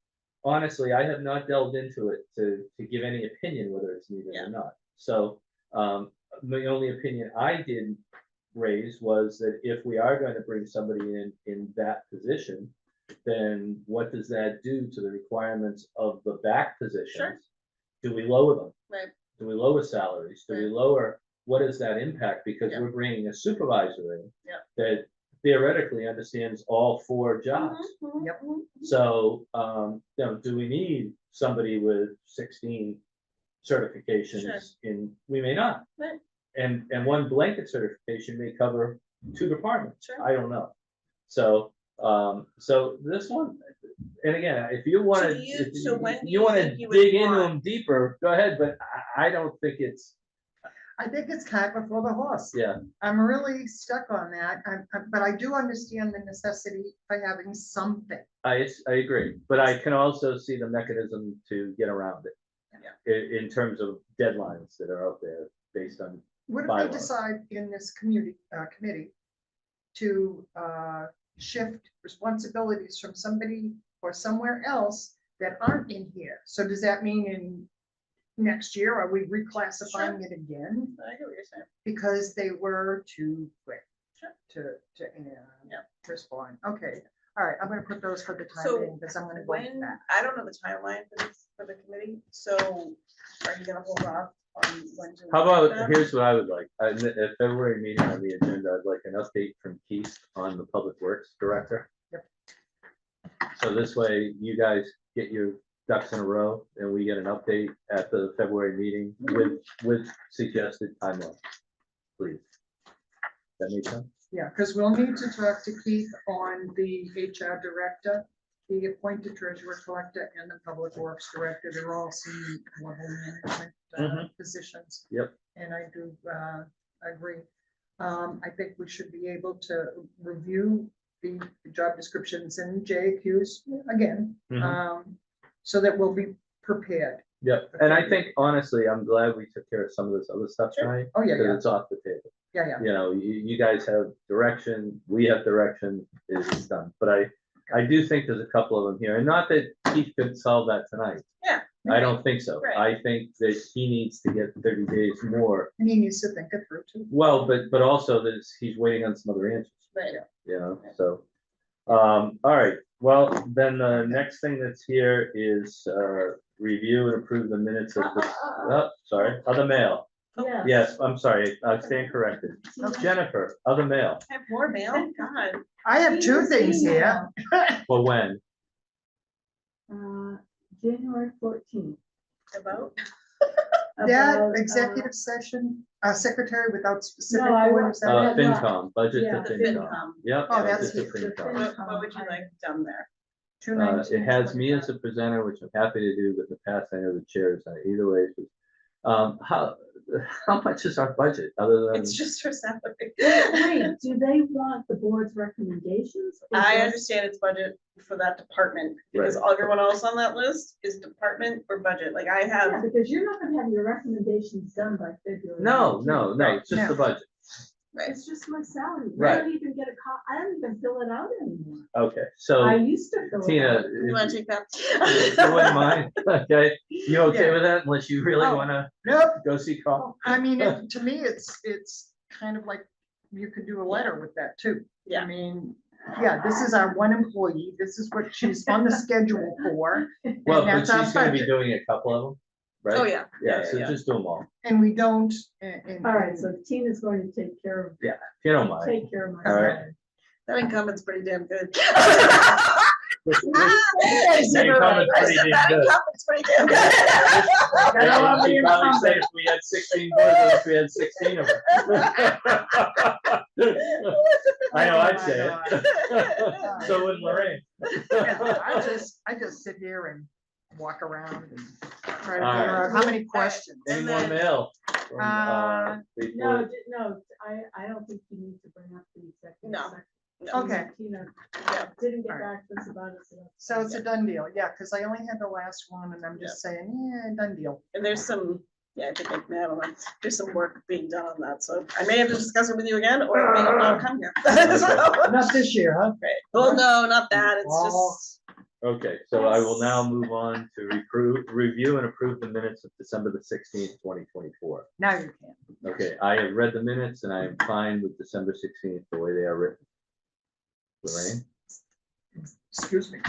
honestly, I have not delved into it to give any opinion whether it's needed Yeah. or not. So, the only opinion I did raise was that if we are gonna bring somebody in that position, then what does that do to the requirements of the back positions? Do we lower them? Right. Do we lower salaries? Do we Right. lower, what does that impact? Because Yeah. we're bringing a supervisor in Yeah. that theoretically understands all 4 jobs. Mhm, mhm, Yep. mhm. So, you know, do we need somebody with 16 certifications in, we may not. Right. And one blanket certification may cover 2 departments. Sure. I don't know. So, so this one, and again, if you wanna, do you- if so when do you you wanna think you would dig into want- them deeper, go ahead, but I don't think it's, I think it's cart before the horse. yeah, I'm really stuck on that, but I do understand the necessity for having something. I agree, but I can also see the mechanism to get around it. Yeah. In terms of deadlines that are out there based on, What if bylaws. they decide in this community, committee to shift responsibilities from somebody or somewhere else that aren't in here? So does that mean in next year, are we reclassifying it again? I get what you're saying. Because they were too quick Sure. to Yeah. respond. Okay, all right, I'm gonna put those for the time So being, because I'm gonna go with When, that. I don't know the timeline for the committee, so are you gonna hold off on when to? how appoint about, them? here's what I would like, at February meeting on the agenda, I'd like an update from Keith on the Public Works Director. Yep. So this way, you guys get your ducks in a row, and we get an update at the February meeting with suggested timeline, please. That makes sense? Yeah, because we'll need to talk to Keith on the HR director, the appointed treasurer collector, and the public works director. They're all senior level management Mhm. positions. Yep. And I do agree. I think we should be able to review the job descriptions and JAQs again, Mhm. so that we'll be prepared. Yep, and I think honestly, I'm glad we took care of some of this other stuff Sure. tonight, Oh, yeah, because yeah, it's off the table. yeah. You know, you guys have direction, we have direction, it's done, but I do think there's a couple of them here, and not that Keith could solve that tonight. Yeah. I don't think so, Right. I think that he needs to get 30 days more, And he needs to think it through too. well, but also that he's waiting on some other answers, Right. you know, so. All right, well, then the next thing that's here is, review and approve the minutes of the, oh, sorry, other mail. Yeah. Yes, I'm sorry, I stand corrected. Jennifer, other mail, I have more mail, God, I have 2 things here. for when? January 14th. about, That about, executive session, secretary without specific. No, I board, want- is that it? FinCom, budget Yeah. to the FinCom. FinCom. Yep. Oh, that's budget to it, the FinCom. What would you like done there? 219, It has me as a presenter, which I'm happy to do, but in the past, I know the chairs, either way. How much is our budget, other than? It's just for salary. Wait, do they want the board's recommendations? or I just- understand it's budget for that department, because everyone else on that list is department or budget, like I Yeah, have, because you're not gonna have your recommendations done by February. No, 19th. it's just the No. budget. right, It's just my salary. I Right. don't even get a I don't even fill it out anymore. Okay, I so used to fill it Tina, out. you wanna take that? if you wouldn't mind, okay, you okay Yeah. with that, unless you really Oh. wanna Nope, go see Carl? I mean, to me, it's kind of like, you could do a letter with that too. Yeah. I mean, yeah, this is our one employee, this is what she's on the schedule for, Well, but that's our she's gonna be budget. doing a couple of them, right? Oh, yeah. Yeah, so just do them all, and we don't. and- All right, so Tina's going to take care of, if you don't mind. take care of my All right. salary. That incumbent's pretty damn good. Your comment's pretty damn good. It's pretty damn good. Gotta love the She probably said incumbent. if we had 16 boards, or if we had 16 of them. I know, I'd Oh, say my it. So would Lorraine. Yeah, I just sit here and walk around and try to All figure right. out how many questions. Any And more then- mail? from, Uh, No, before- no, I don't think you need to bring up the executive. No. session. Okay. Tina Yeah. didn't get Alright. back to us about it. So it's a done deal, yeah, because I only had the last one and I'm just saying, yeah, done deal. And there's some, yeah, I think, I don't know, there's some work being done on that, so I may have to discuss it with you again, or it may not come here. So, Not this year, huh? right. Well, no, not that, it's just, Okay, so I will now move on to review and approve the minutes of December the 16th, 2024. Now you can. Okay, I have read the minutes and I am fine with December 16th, the way they are written. Lorraine? Excuse me.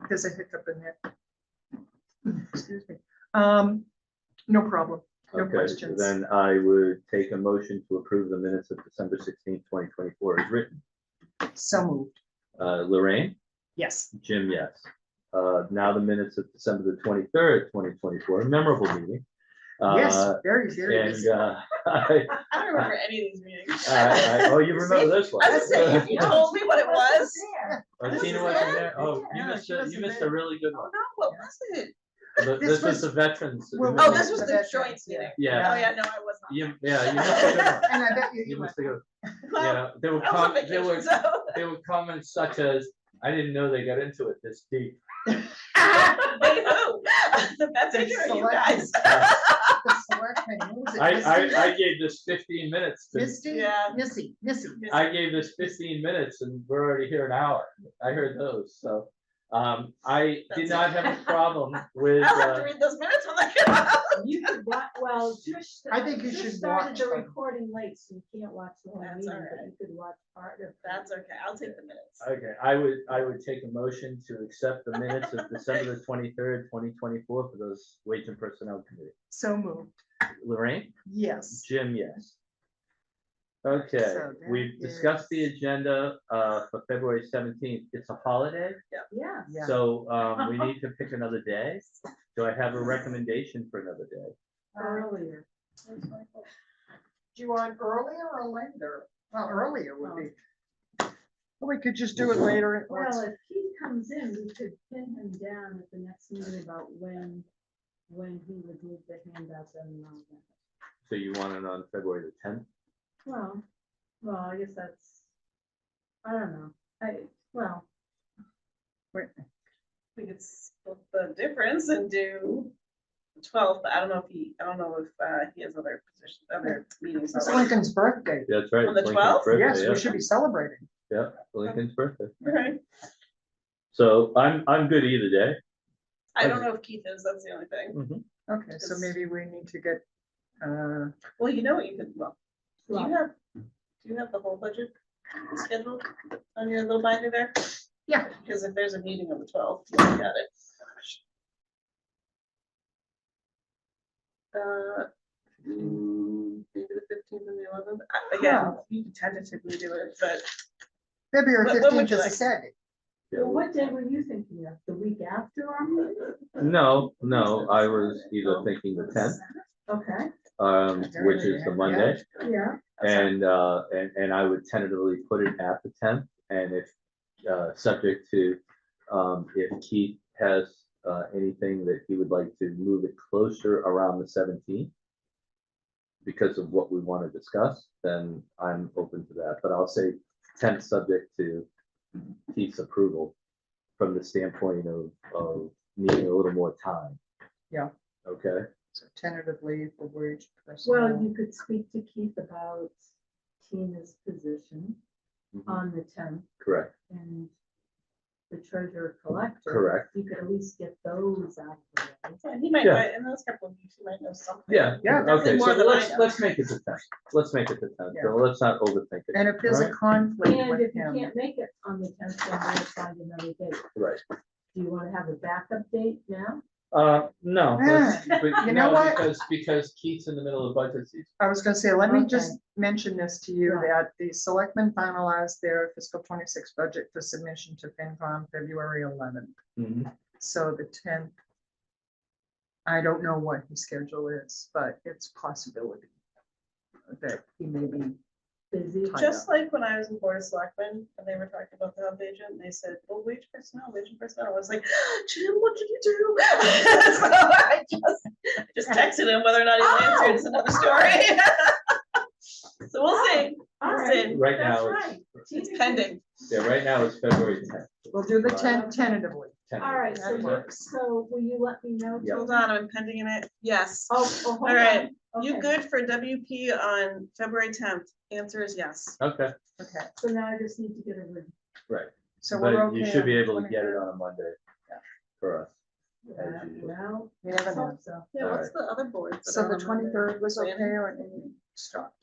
There's a hiccup in there. Excuse me. No problem. No Okay, questions. then I would take a motion to approve the minutes of December 16th, 2024 as written. So moved. Lorraine? Yes. Jim, yes. Now the minutes of December the 23rd, 2024, a memorable meeting. Yes, very, very. And busy. I, I don't remember any of these meetings. oh, you remember this one? I was saying, if you told me what it was. Oh, This Tina is wasn't it? there? Oh, you Yeah, missed she it. You wasn't missed a there. really good Oh, one. no, what was it? This This was was- the veterans. Well, Oh, we this was the the veterans, joints yeah. meeting. Yeah. Oh, yeah, no, I was not. Yeah, you missed a good one. And I bet you, You you must went. have, Well, yeah, there were, I was on there were, vacation, so. there were comments such as, I didn't know they got into it this deep. They who? The messenger, or you guys? The selectmen, who was it? I gave this 15 minutes to, Misty? Yeah. Missy. I gave this 15 minutes and we're already here an hour. I heard those, so. I did not have a problem with, I'll have to read those minutes when I get out. You could watch, well, Trish. I think you Trish should started watch the them. recording late, so you can't watch the whole That's meeting, all but right. you could watch part of. That's okay, I'll take the minutes. okay, I would take a motion to accept the minutes of December the 23rd, 2024 for those Wage and Personnel Committee. So moved. Lorraine? Yes. Jim, yes. Okay, So that we've discussed the is- agenda for February 17th. It's a holiday, Yeah. Yeah. so we need to pick another day. Do I have a recommendation for another day? Earlier. Do you want earlier or later? Well, earlier would be. We could just do it later. at once. Well, if he comes in, we could pin him down at the next meeting about when he would need the handouts and all that. So you want it on February the 10th? Well, I guess that's, I don't know, We could split the difference and do the 12th, but I don't know if he has other positions, other meetings. It's already. Lincoln's birthday. That's right. On the Lincoln's 12th? birthday, Yes, yeah. we should be celebrating. Yeah, Lincoln's birthday. Right. So I'm good either day. I don't know if Keith is, that's the only thing. Okay, so maybe we need to get, Well, you know what you could, well, do well, you have the whole budget scheduled on your little binder there? yeah, Because if there's a meeting on the 12th, you got it. Maybe the 15th and the 11th. Again, you can tentatively do it, but February What would 15th you is a like? Saturday. well, what day were you thinking of? The week after our meeting? No, I was either thinking the 10th, Okay, which is the Monday, yeah, and I would tentatively put it at the 10th, and if subject to if Keith has anything that he would like to move it closer around the 17th because of what we want to discuss, then I'm open to that. But I'll say 10th subject to Keith's approval from the standpoint of needing a little more time. Yeah. Okay. So tentatively for wage well, personnel. you could speak to Keith about Tina's position on the 10th Correct. and the treasurer collector. Correct. You could at least get those out of the way. yeah, he might, Yeah. in those couple of weeks, he might know something. Yeah. Yeah, Okay. definitely more So than I let's know. make it the 10th. Let's make it the 10th. Yeah. So let's not overthink it. And if there's a Alright. conflict And with if you him, can't make it on the 10th, then we'll find another date. Right. Do you want to have a backup date now? No, but You know no, what? because Keith's in the middle of budget season. I was gonna say, let me Okay. just mention this to you, Yeah. that the selectmen finalized their fiscal 26 budget for submission to FinCom February 11th. Mhm. So the 10th, I don't know what his schedule is, but it's a possibility that he may be Busy. tied Just up. like when I was in Board of Selectmen and they were talking about the health agent, they said, oh, wage personnel. I was like, Jim, what did you do? So I just texted him, whether or not he answered is another story. So we'll see. All We'll right. see. Right That's now, right. It's pending. yeah, right now it's February 10th. We'll do the 10th tentatively. All right, so, That works. so will you let me know? Yeah. Hold on, I'm pending in it. Yes. Oh, hold All right. on. You Okay. good for WP on February 10th? Answer is yes. Okay, Okay, So now I just need to get a ring. right. so we're But okay. you should on be the able to get it 23rd? on a Monday for us. As usual. Well, You never I know. hope so. Yeah, what's the other board? So the 23rd was okay, Planning? or did we stop?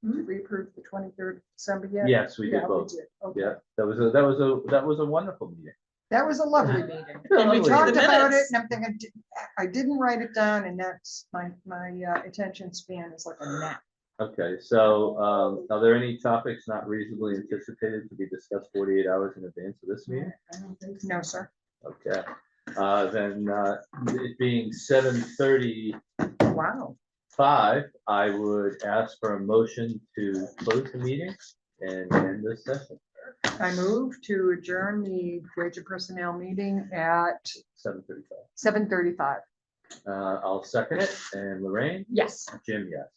Hmm? Did we approve the 23rd December yet? Yes, we did Yeah, both. did. Okay. Yeah, that was a wonderful meeting. That was a lovely meeting. Well, And we let me read talked the about it, minutes. and I'm thinking, I didn't write it down, and that's my attention span is like a gnat. Okay, so, are there any topics not reasonably anticipated to be discussed 48 hours in advance of this meeting? I don't think so. No, sir. Okay, then, it being 7:35, Wow. I would ask for a motion to close the meeting and end this session, I move to adjourn the wage and personnel meeting at 7:35. 7:35. I'll second it, and Lorraine, Yes. Jim, yes.